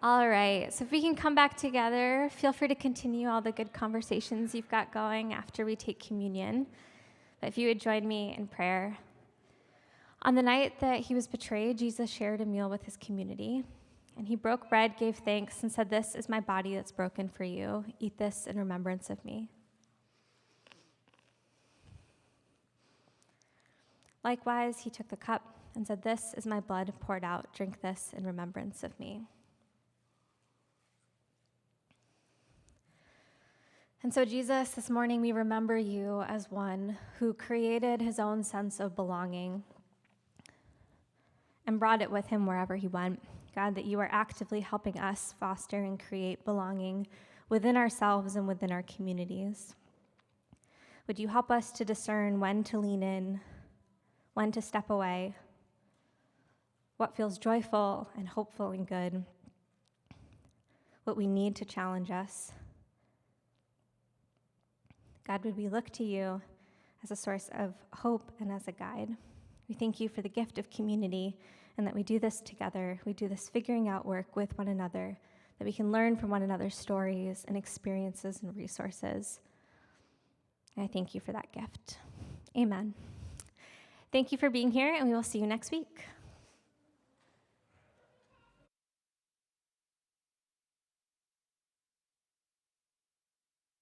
All right, so if we can come back together, feel free to continue all the good conversations you've got going after we take communion. But if you would join me in prayer. On the night that he was betrayed, Jesus shared a meal with his community, and he broke bread, gave thanks, and said, "This is my body that's broken for you. Eat this in remembrance of me." Likewise, he took the cup and said, "This is my blood poured out. Drink this in remembrance of me." And so, Jesus, this morning we remember you as one who created his own sense of belonging and brought it with him wherever he went. God, that you are actively helping us foster and create belonging within ourselves and within our communities. Would you help us to discern when to lean in, when to step away, what feels joyful and hopeful and good, what we need to challenge us. God, would we look to you as a source of hope and as a guide? We thank you for the gift of community and that we do this together. We do this figuring out work with one another, that we can learn from one another's stories and experiences and resources. And I thank you for that gift. Amen. Thank you for being here, and we will see you next week.